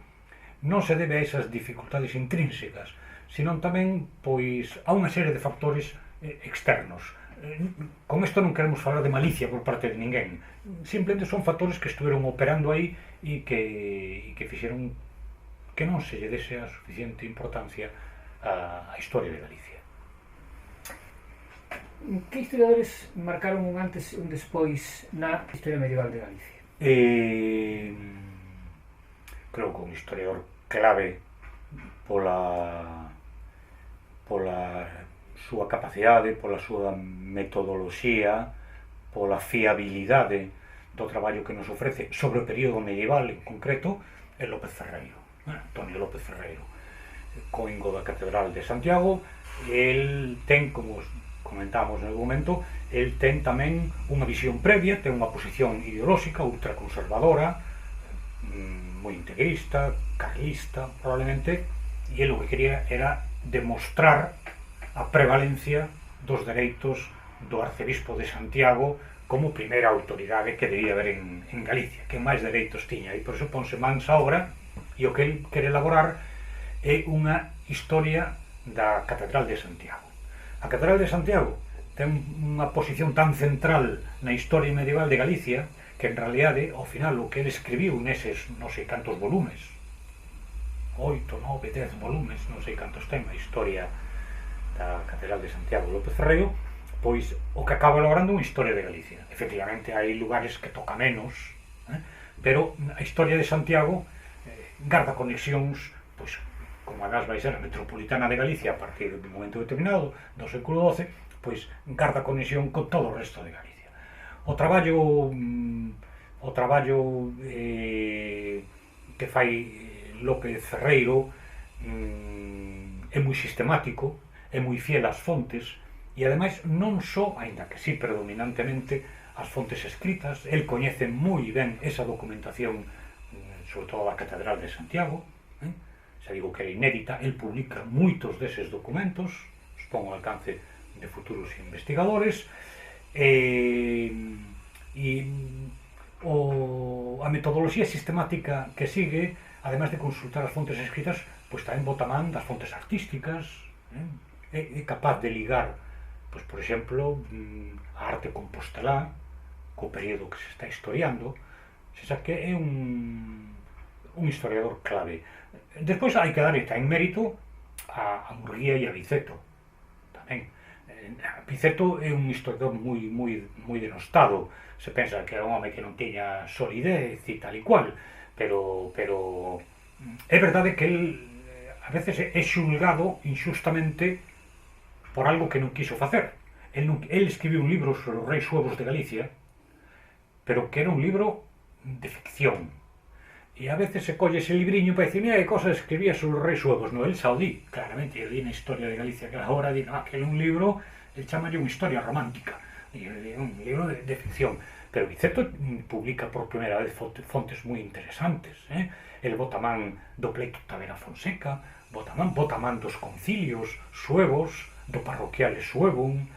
non se debe a esas dificultades intrínsecas, senón tamén, pois, a unha serie de factores externos. Con isto non queremos falar de malicia por parte de ninguén, simplemente son factores que estuveron operando aí e que fixeron que non se lle dese a suficiente importancia á historia de Galicia. Que historiadores marcaron un antes e un despois na historia medieval de Galicia? Creo que un historiador clave pola súa capacidade, pola súa metodoloxía, pola fiabilidade do traballo que nos ofrece sobre o período medieval en concreto, é López Ferreiro, Antonio López Ferreiro, coingo da Catedral de Santiago. El ten, como comentamos no momento, el ten tamén unha visión previa, ten unha posición ideolóxica ultraconservadora, moi integrista, carlista probablemente, e el o que quería era demostrar a prevalencia dos dereitos do arcebispo de Santiago como primeira autoridade que debía haber en Galicia, que máis dereitos tiña, e por iso ponse mans a obra, e o que el quere elaborar é unha historia da Catedral de Santiago. A Catedral de Santiago ten unha posición tan central na historia medieval de Galicia que en realidade, ao final, o que ele escribiu neses non sei cantos volumes, 8, 9, 10 volumes, non sei cantos ten a historia da Catedral de Santiago López Ferreiro, pois o que acaba logrando unha historia de Galicia. Efectivamente, hai lugares que toca menos, pero a historia de Santiago garda conexións, pois, como agás vai ser a metropolitana de Galicia a partir dun momento determinado do século XII, pois garda conexión con todo o resto de Galicia. O traballo que fai López Ferreiro é moi sistemático, é moi fiel ás fontes, e ademais non só, aínda que sí predominantemente, as fontes escritas, el coñece moi ben esa documentación, sobre todo da Catedral de Santiago, xa digo que é inédita, el publica moitos deses documentos, expón ao alcance de futuros investigadores, a metodoloxía sistemática que sigue, ademais de consultar as fontes escritas, pois tamén bota man das fontes artísticas, é capaz de ligar, pois, por exemplo, a arte compostelá co período que se está historiando, xa que é un historiador clave. Despois hai que dar en mérito a Murguía e a Viceto tamén. Viceto é un historiador moi denostado, se pensa que era un home que non tiña solidez e tal e cual, pero é verdade que el a veces é xulgado injustamente por algo que non quiso facer. El escribiu un libro sobre os reis suevos de Galicia, pero que era un libro de ficción. E a veces se colle ese libriño para dicir, mira que cosa escribía sobre os reis suevos. No, el xa o di, claramente, eu di na historia de Galicia que agora di, que é un libro, el chamalle unha historia romántica, un libro de ficción. Pero Viceto publica por primeira vez fontes moi interesantes. El bota man do pleito Tavera Fonseca, bota man dos concilios suevos, do parroquiale suevum.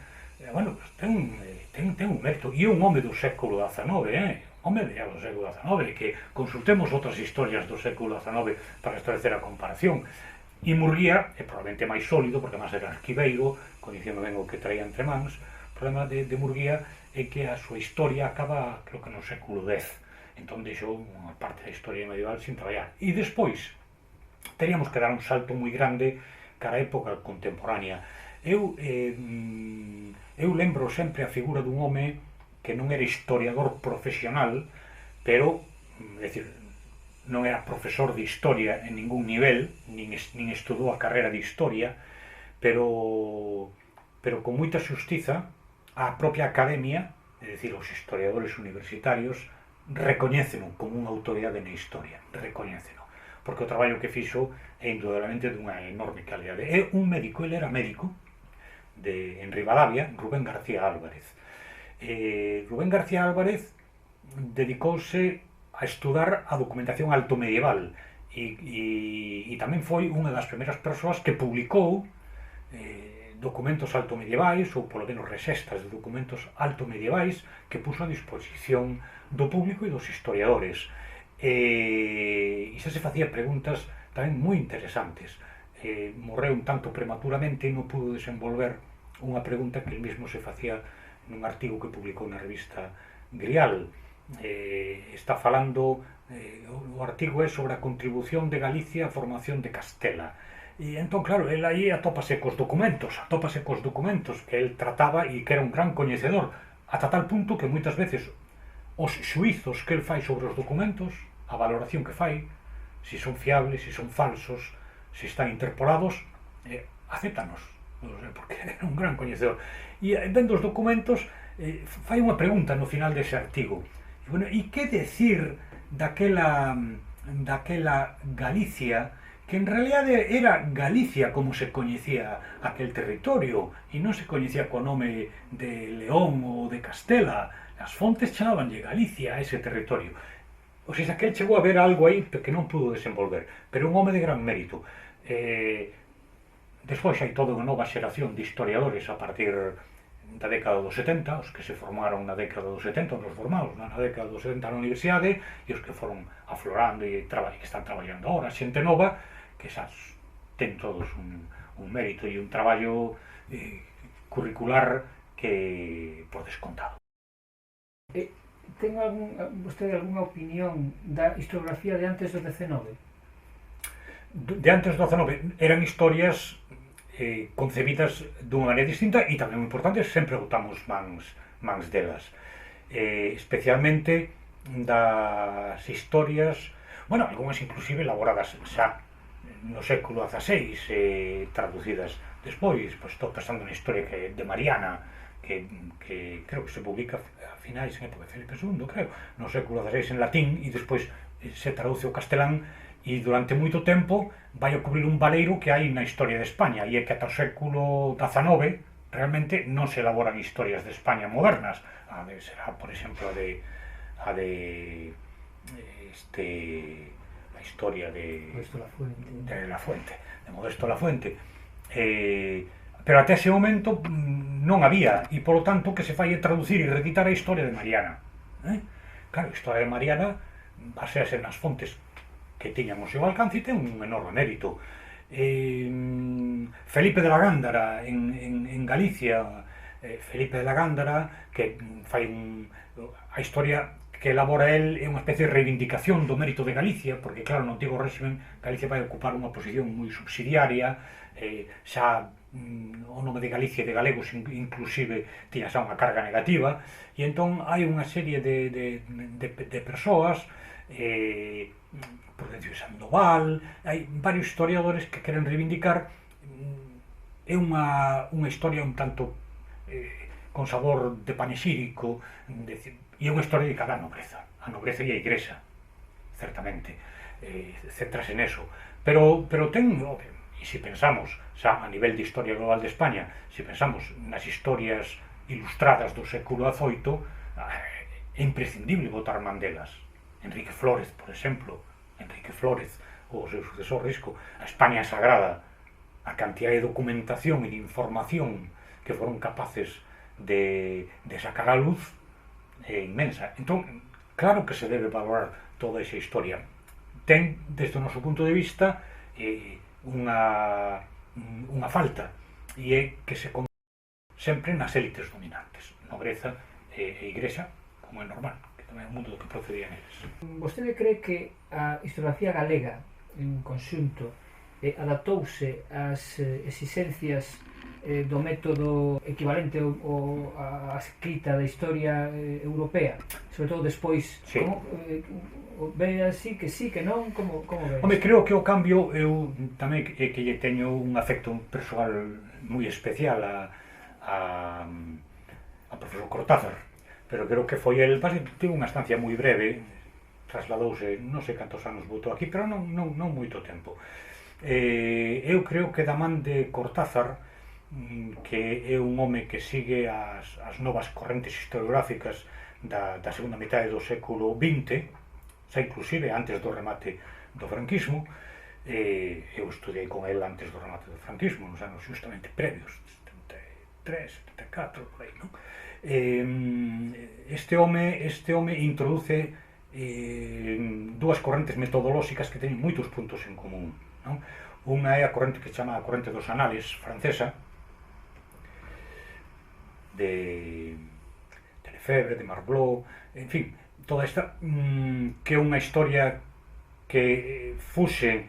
Bueno, ten un mérito. E un home do século XIX, home de do século XIX, que consultemos outras historias do século XIX para establecer a comparación. E Murguía é probablemente máis sólido, porque máis era arquiveiro, coñecendo ben o que traía entre mans. O problema de Murguía é que a súa historia acaba, creo que no século X. Entón deixou unha parte da historia medieval sin traballar. E despois, teríamos que dar un salto moi grande cara a época contemporánea. Eu lembro sempre a figura dun home que non era historiador profesional, pero, é dicir, non era profesor de historia en ningún nivel, nin estudou a carreira de historia, pero con moita xustiza a propia academia, é dicir, os historiadores universitarios, recoñéceno como unha autoridade na historia, recoñéceno, porque o traballo que fixo é indudablemente dunha enorme calidade. É un médico, ele era médico, en Ribadavia, Rubén García Álvarez. Rubén García Álvarez dedicouse a estudar a documentación altomedieval e tamén foi unha das primeiras persoas que publicou documentos altomedievais, ou polo menos resestas de documentos altomedievais, que puso a disposición do público e dos historiadores. E xa se facía preguntas tamén moi interesantes. Morreu un tanto prematuramente e non pudo desenvolver unha pregunta que el mesmo se facía nun artigo que publicou na revista Grial. Está falando, o artigo é sobre a contribución de Galicia á formación de Castela. E entón, claro, el aí atópase cos documentos que el trataba e que era un gran coñecedor, ata tal punto que moitas veces os xuizos que el fai sobre os documentos, a valoración que fai, se son fiables, se son falsos, se están interpolados, acéptanos, porque era un gran coñecedor. E vendo os documentos, fai unha pregunta no final dese artigo. E que decir daquela Galicia que en realidade era Galicia como se coñecía aquel territorio e non se coñecía co nome de León ou de Castela. As fontes chamabanlle Galicia a ese territorio. O sea, que el chegou a ver algo aí que non pudo desenvolver, pero un home de gran mérito. Despois hai toda unha nova xeración de historiadores a partir da década dos 70, os que se formaron na década dos 70, os formados na década dos 70 na universidade, e os que foron aflorando e que están traballando agora, xente nova, que xa ten todos un mérito e un traballo curricular que por descontado. Ten vostede algunha opinión da historiografía de antes do XIX? De antes do XIX eran historias concebidas dunha maneira distinta e tamén moi importante, sempre botamos mans delas, especialmente das historias, bueno, algunhas inclusive elaboradas xa no século XVI, traducidas despois. Pois estou pensando na historia de Mariana, que creo que se publica a finais en época de Felipe II, creo, no século XVI en latín, e despois se traduce ao castelán, e durante moito tempo vai a cubrir un valeiro que hai na historia de España, e é que ata o século XIX realmente non se elaboran historias de España modernas. Será, por exemplo, a historia de La Fuente, de Modesto Lafuente, pero até ese momento non había, e polo tanto que se fai é traducir e reeditar a historia de Mariana. Claro, a historia de Mariana basease nas fontes que tiñan o seu alcance e ten un enorme mérito. Felipe de la Gándara en Galicia, Felipe de la Gándara, que fai a historia que elabora el é unha especie de reivindicación do mérito de Galicia, porque claro, no antigo réximen Galicia vai ocupar unha posición moi subsidiaria, xa o nome de Galicia e de galegos inclusive tiña xa unha carga negativa, e entón hai unha serie de persoas, Prudencio Sandoval, hai varios historiadores que queren reivindicar. É unha historia un tanto con sabor de panexírico, e é unha historia dedicada á nobreza e á Igrexa, certamente, centrase neso, pero ten, e se pensamos xa a nivel de historia global de España, se pensamos nas historias ilustradas do século XVIII, é imprescindible botar man delas. Enrique Flórez, por exemplo, o seu sucesor Risco, a España Sagrada, a cantidad de documentación e de información que foron capaces de sacar á luz é inmensa. Entón, claro que se debe valorar toda esa historia. Ten, desde o noso punto de vista, unha falta, e é que se sempre nas élites dominantes, nobreza e Igrexa, como é normal, que tamén é o mundo do que procedía neles. Vostede cree que a historiografía galega, en conxunto, adaptouse ás exigencias do método equivalente á escrita da historia europea, sobre todo despois? Sí. Ve así, que sí, que non? Como ve? Home, creo que o cambio, eu tamén que lle teño un afecto persoal moi especial a profesor Cortázar, pero creo que foi el, tivo unha estancia moi breve, trasladouse, non sei cantos anos botou aquí, pero non moito tempo. Eu creo que da man de Cortázar, que é un home que sigue as novas correntes historiográficas da segunda metade do século XX, xa inclusive antes do remate do franquismo. Eu estudei con el antes do remate do franquismo, nos anos justamente previos, 73, 74, por aí, non? Este home introduce dúas correntes metodolóxicas que teñen moitos puntos en común, non? Unha é a corrente que chama a corrente dos anales francesa, de Lefebvre, de Marblot, en fin, toda esta, que é unha historia que fuxe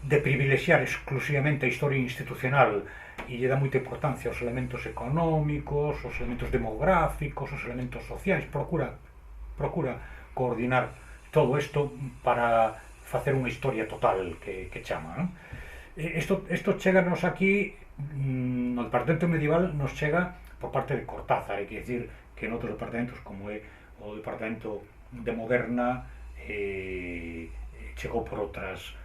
de privilexiar exclusivamente a historia institucional e lle dá moita importancia aos elementos económicos, aos elementos demográficos, aos elementos sociais, procura coordinar todo isto para facer unha historia total que chama, non? Isto cheganos aquí, no departamento medieval nos chega por parte de Cortázar, hai que dicir que en outros departamentos, como é o departamento de Moderna, chegou por outras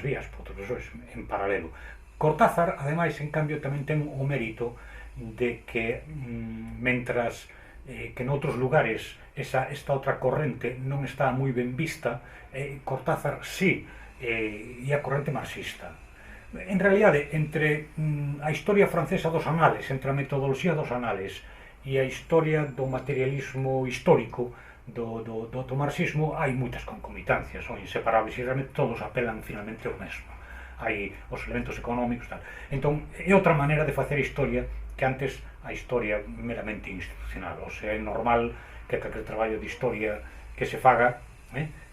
vías, por outros profesores, en paralelo. Cortázar, ademais, en cambio, tamén ten o mérito de que, mentras que noutros lugares esta outra corrente non está moi ben vista, Cortázar sí, e a corrente marxista. En realidade, entre a historia francesa dos anales, entre a metodoloxía dos anales e a historia do materialismo histórico do marxismo, hai moitas concomitancias, son inseparables, e realmente todos apelan finalmente ao mesmo, hai os elementos económicos, tal. Entón, é outra maneira de facer historia que antes a historia meramente institucional. O sea, é normal que calquer traballo de historia que se faga,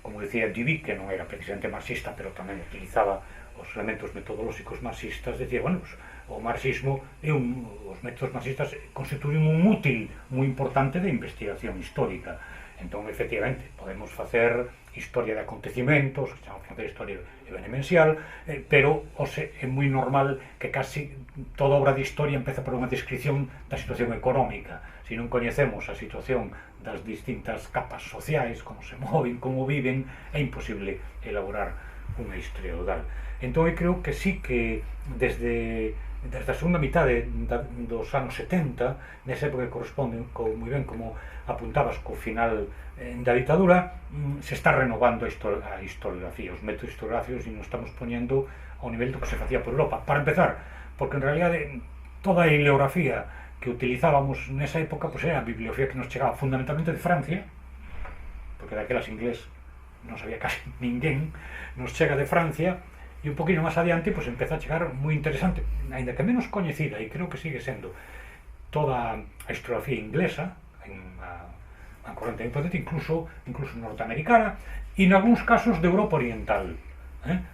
como decía Duby, que non era precisamente marxista, pero tamén utilizaba os elementos metodolóxicos marxistas, decía, bueno, pues, o marxismo os métodos marxistas constituyen un útil moi importante de investigación histórica. Entón, efectivamente, podemos facer historia de acontecimentos, que chamamos facer historia evenemencial, pero é moi normal que casi toda obra de historia empeza por unha descripción da situación económica. Se non coñecemos a situación das distintas capas sociais, como se moven, como viven, é imposible elaborar unha historia rural. Entón, eu creo que sí que desde a segunda mitade dos anos 70, nesa época que corresponde moi ben, como apuntabas, co final da ditadura, se está renovando a historiografía, os métodos historiográficos, e nos estamos poñendo ao nivel do que se facía por Europa. Para empezar, porque en realidade toda a bibliografía que utilizábamos nesa época era a bibliografía que nos chegaba fundamentalmente de Francia, porque daquelas inglés non sabía casi ninguén, nos chega de Francia, e un poquinho máis adiante empeza a chegar moi interesante, ainda que menos coñecida, e creo que sigue sendo toda a historiografía inglesa, a corrente importante, incluso norteamericana, e en algúns casos de Europa Oriental,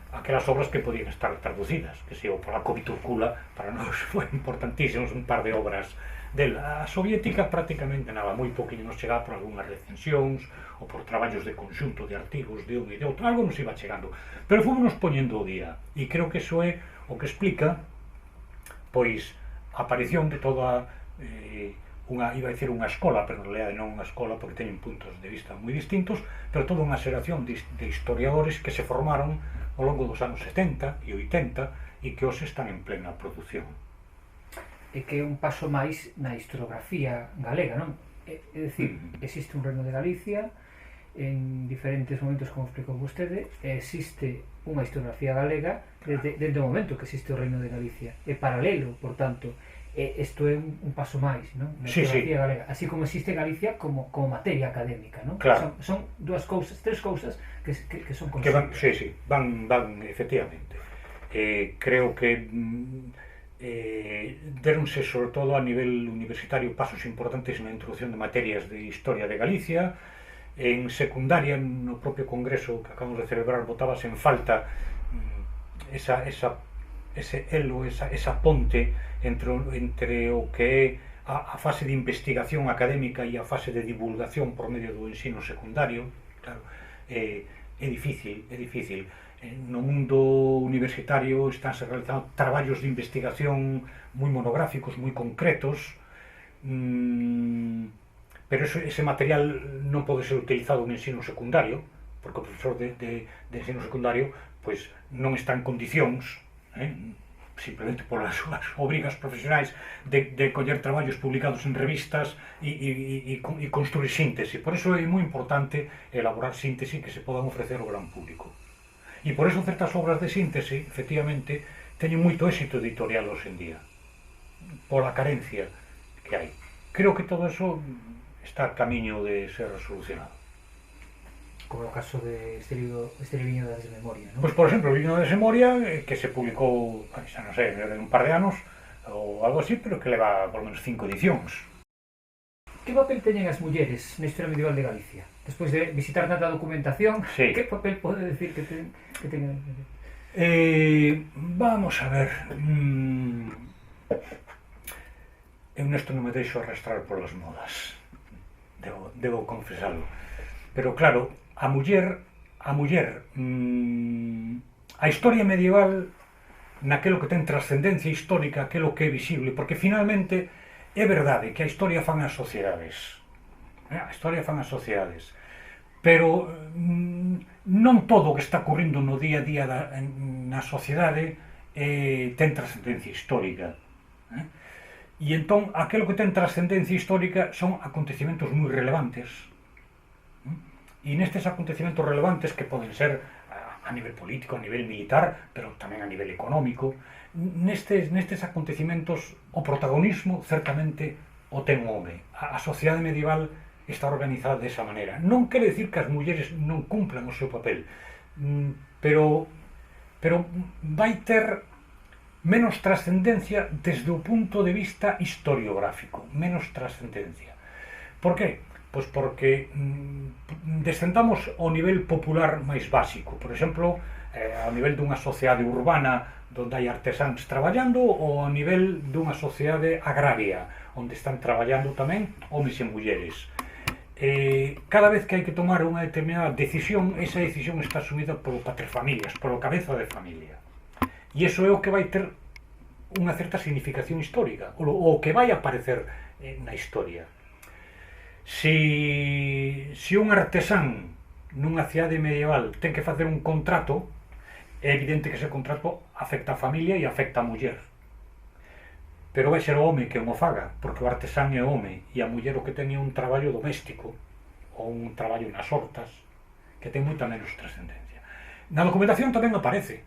aquelas obras que podían estar traducidas, que se o por la Coviturcula, para nós foi importantísimo, un par de obras dela. A soviética prácticamente nada, moi poquinho nos chegaba por algunhas recensións ou por traballos de conxunto de artigos de un e de outro, algo nos iba chegando, pero fomos poñendo o día, e creo que iso é o que explica pois a aparición de toda iba a dicir unha escola, pero en realidad non unha escola porque teñen puntos de vista moi distintos, pero toda unha xeración de historiadores que se formaron ao longo dos anos 70 e 80 e que hoxe están en plena produción. E que é un paso máis na historiografía galega, non? É dicir, existe un Reino de Galicia en diferentes momentos, como explicou vostede, e existe unha historiografía galega desde o momento que existe o Reino de Galicia. É paralelo, por tanto, isto é un paso máis, non? Na historiografía galega, así como existe Galicia como materia académica, non? Claro. Son dúas cousas, tres cousas que son conxuntas. Van, efectivamente. Creo que deronse, sobre todo a nivel universitario, pasos importantes na introducción de materias de historia de Galicia. En secundaria, no propio congreso que acabamos de celebrar, botabas en falta ese elo, esa ponte entre o que é a fase de investigación académica e a fase de divulgación por medio do ensino secundario. Claro, é difícil. No mundo universitario estánse realizando traballos de investigación moi monográficos, moi concretos, pero ese material non pode ser utilizado no ensino secundario, porque o profesor de ensino secundario non está en condicións, simplemente polas súas obrigas profesionais, de coller traballos publicados en revistas e construir síntese. Por iso é moi importante elaborar síntese que se podan ofrecer ao gran público. E por iso certas obras de síntese, efectivamente, teñen moito éxito editorial hoxe en día, pola carencia que hai. Creo que todo eso está a camiño de ser resolucionado. Como o caso de este libriño da desmemoria, non? Pois, por exemplo, o libriño da desmemoria, que se publicou, xa non sei, un par de anos, ou algo así, pero que leva por lo menos 5 edicións. Que papel teñen as mulleres na historia medieval de Galicia? Despois de visitar tanta documentación, que papel pode decir que teñen? Vamos a ver... Eu nesto non me deixo arrastrar polas modas, debo confesalo. Pero claro, a muller, a historia medieval, naquelo que ten trascendencia histórica, aquelo que é visible, porque finalmente é verdade que a historia fan as sociedades, pero non todo o que está ocurrindo no día a día na sociedade ten trascendencia histórica. E entón, aquelo que ten trascendencia histórica son acontecimentos moi relevantes. E nestes acontecimentos relevantes, que poden ser a nivel político, a nivel militar, pero tamén a nivel económico, nestes acontecimentos o protagonismo certamente o ten o home. A sociedade medieval está organizada desa maneira. Non quere dicir que as mulleres non cumplan o seu papel, pero pero vai ter menos trascendencia desde o punto de vista historiográfico, menos trascendencia. Por que? Pois porque descendamos ao nivel popular máis básico, por exemplo, ao nivel dunha sociedade urbana onde hai artesáns traballando, ou ao nivel dunha sociedade agraria, onde están traballando tamén homes e mulleres. Cada vez que hai que tomar unha determinada decisión, esa decisión está asumida polo patrefamilias, polo cabeza de familia. E iso é o que vai ter unha certa significación histórica, o que vai aparecer na historia. Se un artesán nunha cidade medieval ten que facer un contrato, é evidente que ese contrato afecta a familia e afecta a muller. Pero vai ser o home que o faga, porque o artesán é o home, e a muller o que ten é un traballo doméstico, ou un traballo nas hortas, que ten moita menos trascendencia. Na documentación tamén aparece,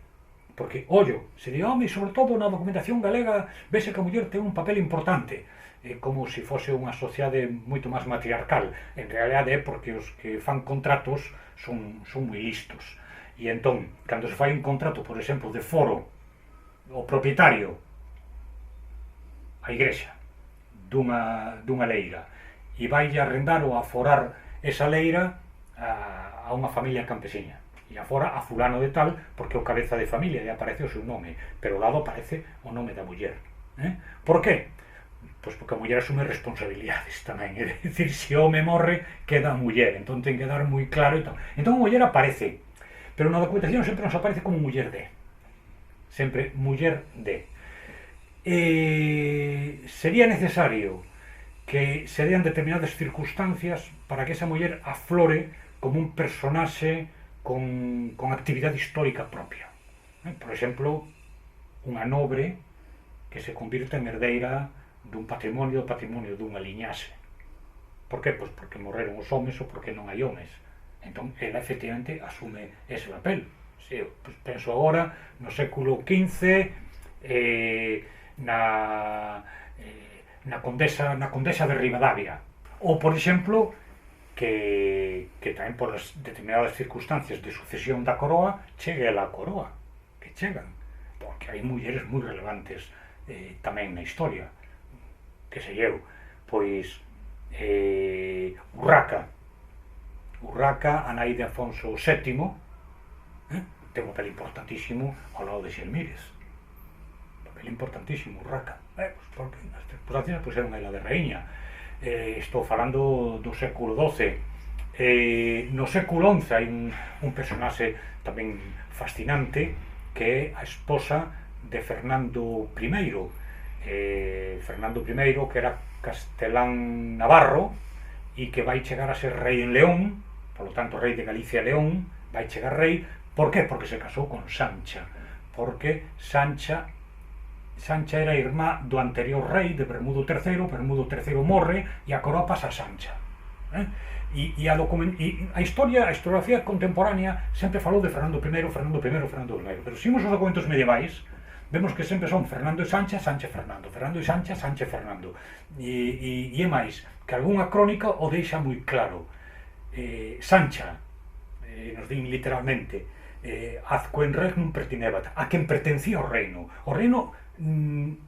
porque, ollo, se di home, sobre todo na documentación galega, vese que a muller ten un papel importante, como se fose unha sociedade moito máis matriarcal. En realidade é porque os que fan contratos son moi listos. E entón, cando se fai un contrato, por exemplo, de foro, o propietario, a igrexa, dunha leira, e vai arrendar ou aforar esa leira a unha familia campesiña. E afora a fulano de tal, porque o cabeza de familia, e aparece o seu nome, pero ao lado aparece o nome da muller. Por que? Pois porque a muller asume responsabilidades tamén, é dicir, se o home morre, queda a muller, entón ten que dar moi claro e tal. Entón a muller aparece, pero na documentación sempre nos aparece como muller de. Sempre muller de. Sería necesario que se dean determinadas circunstancias para que esa muller aflore como un personaxe con actividade histórica propia. Por exemplo, unha nobre que se convirta en herdeira dun patrimonio dunha liñaxe. Por que? Pois porque morreron os homes ou porque non hai homes. Entón, ela efectivamente asume ese papel. Pues penso agora no século XV, na Condesa de Ribadavia. Ou, por exemplo, que tamén por as determinadas circunstancias de sucesión da coroa, chegue a la coroa, que chegan. Porque hai mulleres moi relevantes tamén na historia. Que sei eu, pois Urraca, a nai de Afonso VII, ten un papel importantísimo ao lado de Xelmírez. Un papel importantísimo, Urraca. Porque nas circunstancias puseron a ela de raíña. Estou falando do século XII. No século XI hai un personaxe tamén fascinante que é a esposa de Fernando I. Fernando I, que era castelán navarro e que vai chegar a ser rei en León, polo tanto rei de Galicia e León, vai chegar rei. Por que? Porque se casou con Sancha, porque Sancha era irmá do anterior rei de Bermudo III. Bermudo III morre e a coroa pasa a Sancha. E a historiografía contemporánea sempre falou de Fernando I, pero se imos os documentos medievais, vemos que sempre son Fernando e Sancha, Sancha e Fernando, Fernando e Sancha, Sancha e Fernando. E é máis, que algunha crónica o deixa moi claro. Sancha, nos din literalmente, ad quem regnum pertinebat, a quen pertencía o reino. O reino,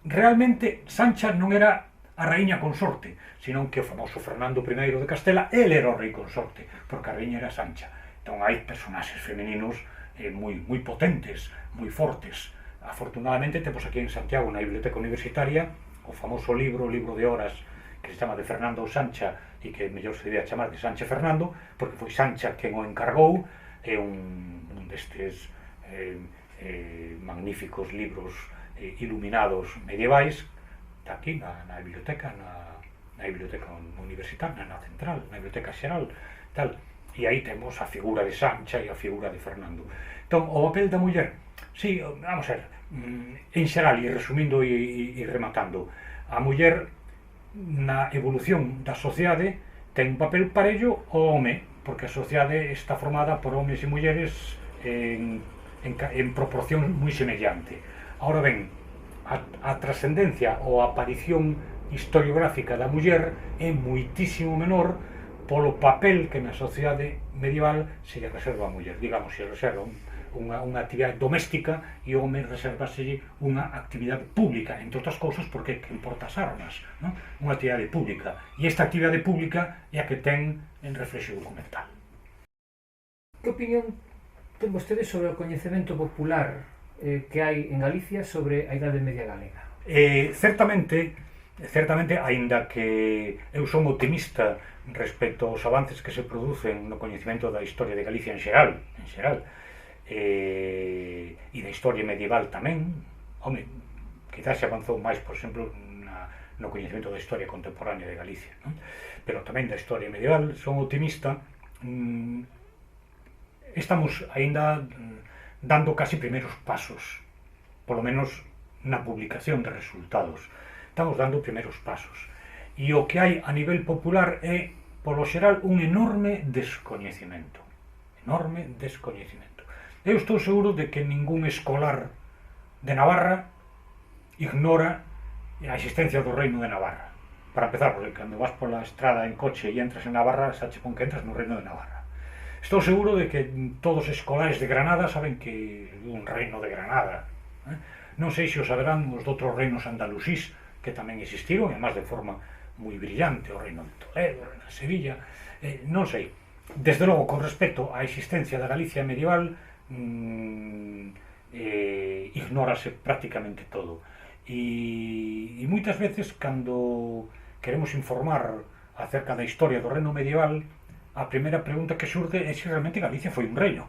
realmente, Sancha non era a raíña consorte, senón que o famoso Fernando I de Castela, ele era o rei consorte, porque a raíña era Sancha. Entón hai personaxes femeninos moi potentes, moi fortes. Afortunadamente temos aquí en Santiago, na Biblioteca Universitaria, o famoso libro, o libro de horas, que se chama de Fernando Sancha, e que mellor se debía chamar de Sancha Fernando, porque foi Sancha quen o encargou. É un destes magníficos libros iluminados medievais, está aquí na biblioteca, na biblioteca universitaria, na central, na biblioteca xeral, tal. E aí temos a figura de Sancha e a figura de Fernando. Entón, o papel da muller, sí, vamos a ver, en xeral, e resumindo e rematando, a muller na evolución da sociedade ten un papel parello ao home, porque a sociedade está formada por homes e mulleres en proporción moi semellante. Ahora ben, a trascendencia ou a aparición historiográfica da muller é moitísimo menor polo papel que na sociedade medieval se lle reserva a muller. Digamos, se reserva unha actividade doméstica e o home reservaselle unha actividade pública, entre outras cousas porque que importa as armas, non? Unha actividade pública, e esta actividade pública é a que ten en reflexo documental. Que opinión ten vostede sobre o coñecemento popular que hai en Galicia sobre a Idade Media galega? Certamente, aínda que eu son optimista respecto aos avances que se producen no coñecemento da historia de Galicia en xeral, e da historia medieval tamén, home, quizás se avanzou máis, por exemplo, no coñecemento da historia contemporánea de Galicia, non? Pero tamén da historia medieval, son optimista. Estamos aínda dando casi primeiros pasos, polo menos na publicación de resultados. Estamos dando primeiros pasos. E o que hai a nivel popular é, polo xeral, un enorme descoñecemento. Eu estou seguro de que ningún escolar de Navarra ignora a existencia do Reino de Navarra. Para empezar, porque cando vas pola estrada en coche e entras en Navarra, xa che pon que entras no Reino de Navarra. Estou seguro de que todos os escolares de Granada saben que é un reino de Granada. Non sei se o saberán os doutros reinos andalusís que tamén existiron, e máis de forma moi brillante, o reino de Toledo, o reino de Sevilla, non sei. Desde logo, con respecto á existencia da Galicia medieval, ignórase prácticamente todo. E moitas veces, cando queremos informar acerca da historia do reino medieval, a primeira pregunta que xurde é se realmente Galicia foi un reino.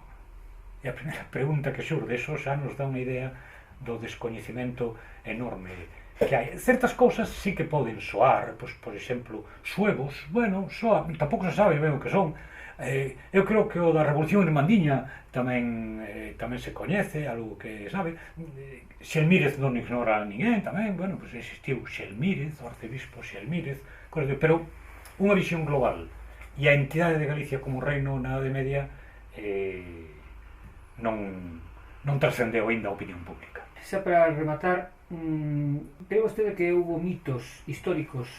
E a primeira pregunta que xurde, eso xa nos dá unha idea do descoñecemento enorme que hai. Certas cousas sí que poden soar, pois, por exemplo, suevos, bueno, soa, tampouco se sabe ben o que son. Eu creo que o da Revolución Irmandiña tamén se coñece, algo que sabe. Xelmírez non ignora a ninguén tamén, bueno, pois existiu Xelmírez, o arcebispo Xelmírez, pero unha visión global e a entidade de Galicia como reino na Idade Media non trascendeu aínda a opinión pública. Xa para rematar, cree vostede que houve mitos históricos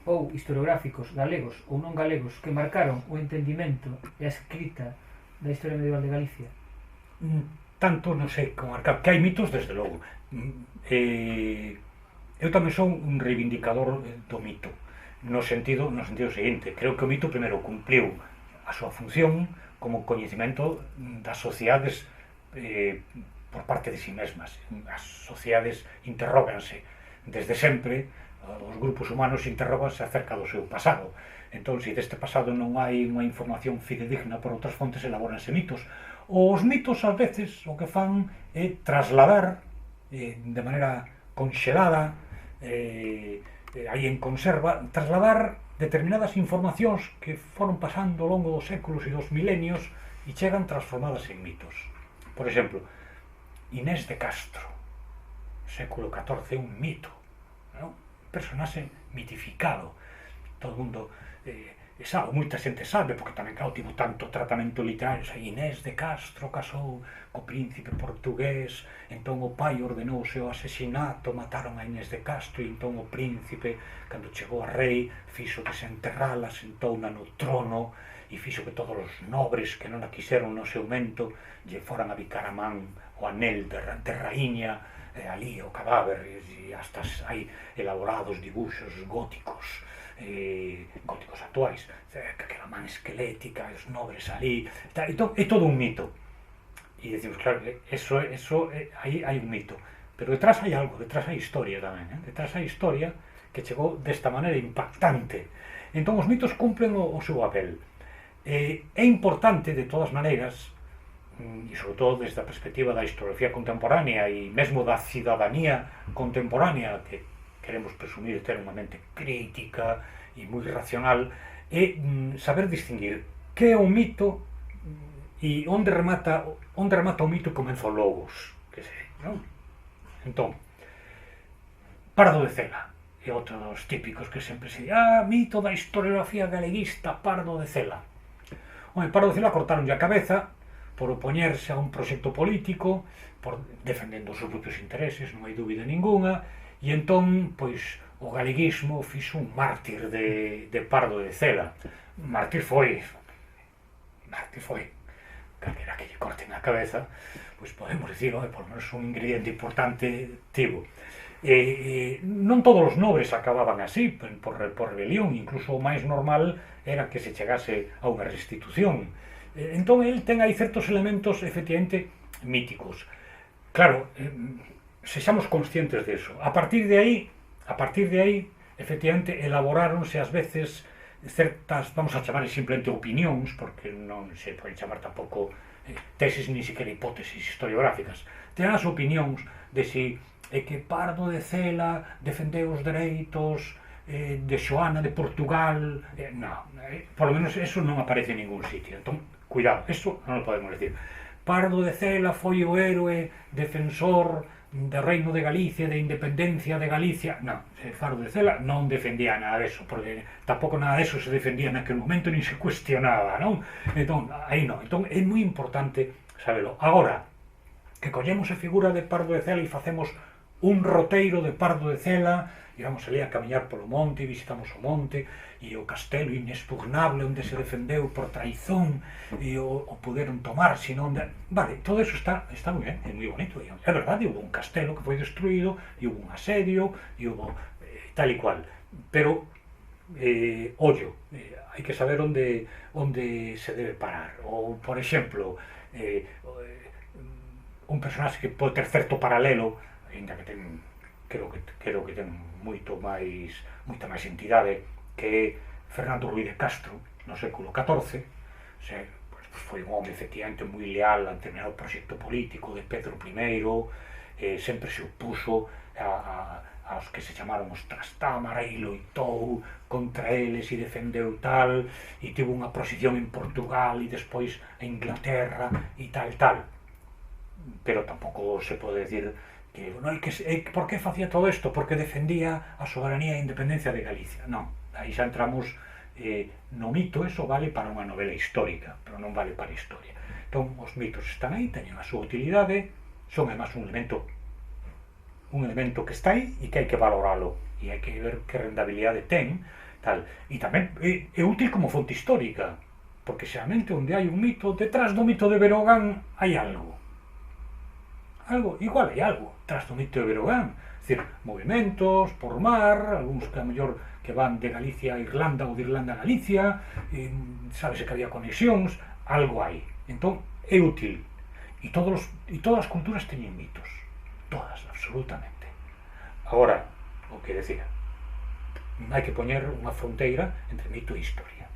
ou historiográficos galegos ou non galegos que marcaron o entendimento e a escrita da historia medieval de Galicia? Tanto non sei como marcar, que hai mitos desde logo. Eu tamén son un reivindicador do mito, no sentido seguinte: creo que o mito primeiro cumpliu a súa función como coñecemento das sociedades por parte de si mesmas. As sociedades interróganse desde sempre, os grupos humanos interróganse acerca do seu pasado. Entón, se deste pasado non hai unha información fidedigna por outras fontes, elabóranse mitos. Os mitos, ás veces, o que fan é trasladar de maneira conxelada, aí en conserva, trasladar determinadas informacións que foron pasando ao longo dos séculos e dos milenios e chegan transformadas en mitos. Por exemplo, Inés de Castro, século XIV, é un mito, non? Un personaxe mitificado. Todo o mundo sabe, moita xente sabe, porque tamén tivo tanto tratamento literario. Inés de Castro casou co príncipe portugués, entón o pai ordenou o seu asesinato, mataron a Inés de Castro, e entón o príncipe, cando chegou a rei, fixo que se enterrala, sentouna no trono, e fixo que todos os nobres que non a quixeron no seu mento lle foran a bicar a man o anel de raíña, ali o cadáver, e hasta hai elaborados dibuxos góticos actuais, aquela man esquelética, os nobres ali, é todo un mito. E decimos, claro, aí hai un mito, pero detrás hai algo, detrás hai historia tamén, detrás hai historia que chegou desta maneira impactante. Entón os mitos cumplen o seu papel. É importante, de todas maneiras, e sobre todo desde a perspectiva da historiografía contemporánea e mesmo da cidadanía contemporánea, que queremos presumir ter unha mente crítica e moi racional, é saber distinguir que é o mito e onde remata o mito e comeza o logos, que sei, non? Entón, Pardo de Cela é outro dos típicos que sempre se di: mito da historiografía galeguista, Pardo de Cela. Pardo de Cela cortaronlle a cabeza por opoñerse a un proxecto político, por defendendo os seus propios intereses, non hai dúbida ninguna, e entón, pois, o galeguismo fixo un mártir de Pardo de Cela. Mártir foi. calquera que lle corten a cabeza, pois podemos dicir, por lo menos un ingrediente importante tivo. Non todos os nobres acababan así, por rebelión, incluso o máis normal era que se chegase a unha restitución. Entón, el ten aí certos elementos, efectivamente, míticos. Claro, sexamos conscientes de eso. A partir de aí, efectivamente, elaboráronse ás veces certas, vamos a chamar simplemente opinións, porque non se pode chamar tampouco tesis ni siquiera hipótesis historiográficas. Ten as opinións de si que Pardo de Cela defendeu os dereitos de Xoana de Portugal. Por lo menos eso non aparece en ningún sitio. Entón, cuidado, eso non o podemos decir. Pardo de Cela foi o héroe defensor do reino de Galicia, de independencia de Galicia. Non, Pardo de Cela non defendía nada deso, porque tampouco nada deso se defendía naquele momento, nin se cuestionaba, non? Entón, aí non. Entón, é moi importante sabelo. Agora, que collemos a figura de Pardo de Cela e facemos un roteiro de Pardo de Cela, e vamos ali a camiñar polo monte, e visitamos o monte, e o castelo inexpugnable onde se defendeu por traizón, e o puderon tomar, senón de... Vale, todo eso está moi ben, é moi bonito. É verdade, hubo un castelo que foi destruído, e hubo un asedio, e hubo tal e cual. Pero, ollo, hai que saber onde se debe parar. Ou, por exemplo, un personaxe que pode ter certo paralelo, ainda que ten, creo que ten moita máis entidade, que é Fernando Ruiz de Castro, no século XIV. Pues foi un home efectivamente moi leal ao determinado proxecto político de Pedro I, sempre se opuso aos que se chamaron os Trastámara e loitou contra eles e defendeu tal, e tivo unha posición en Portugal e despois en Inglaterra e tal. Pero tampouco se pode decir que por que facía todo isto? Porque defendía a soberanía e a independencia de Galicia. Non, aí xa entramos no mito. Eso vale para unha novela histórica, pero non vale para a historia. Entón, os mitos están aí, teñen a súa utilidade, son además un elemento que está aí e que hai que valoralo, e hai que ver que rendabilidade ten, tal. E tamén é útil como fonte histórica, porque xeralmente onde hai un mito, detrás do mito de Berogán hai algo. Igual hai algo tras do mito de Berogán, é dicir, movimentos por mar, algúns que a mellor que van de Galicia a Irlanda ou de Irlanda a Galicia, sabese que había conexións, algo hai. Entón, é útil. E todas as culturas teñen mitos, todas, absolutamente. Agora, o que decía, hai que poñer unha fronteira entre mito e historia.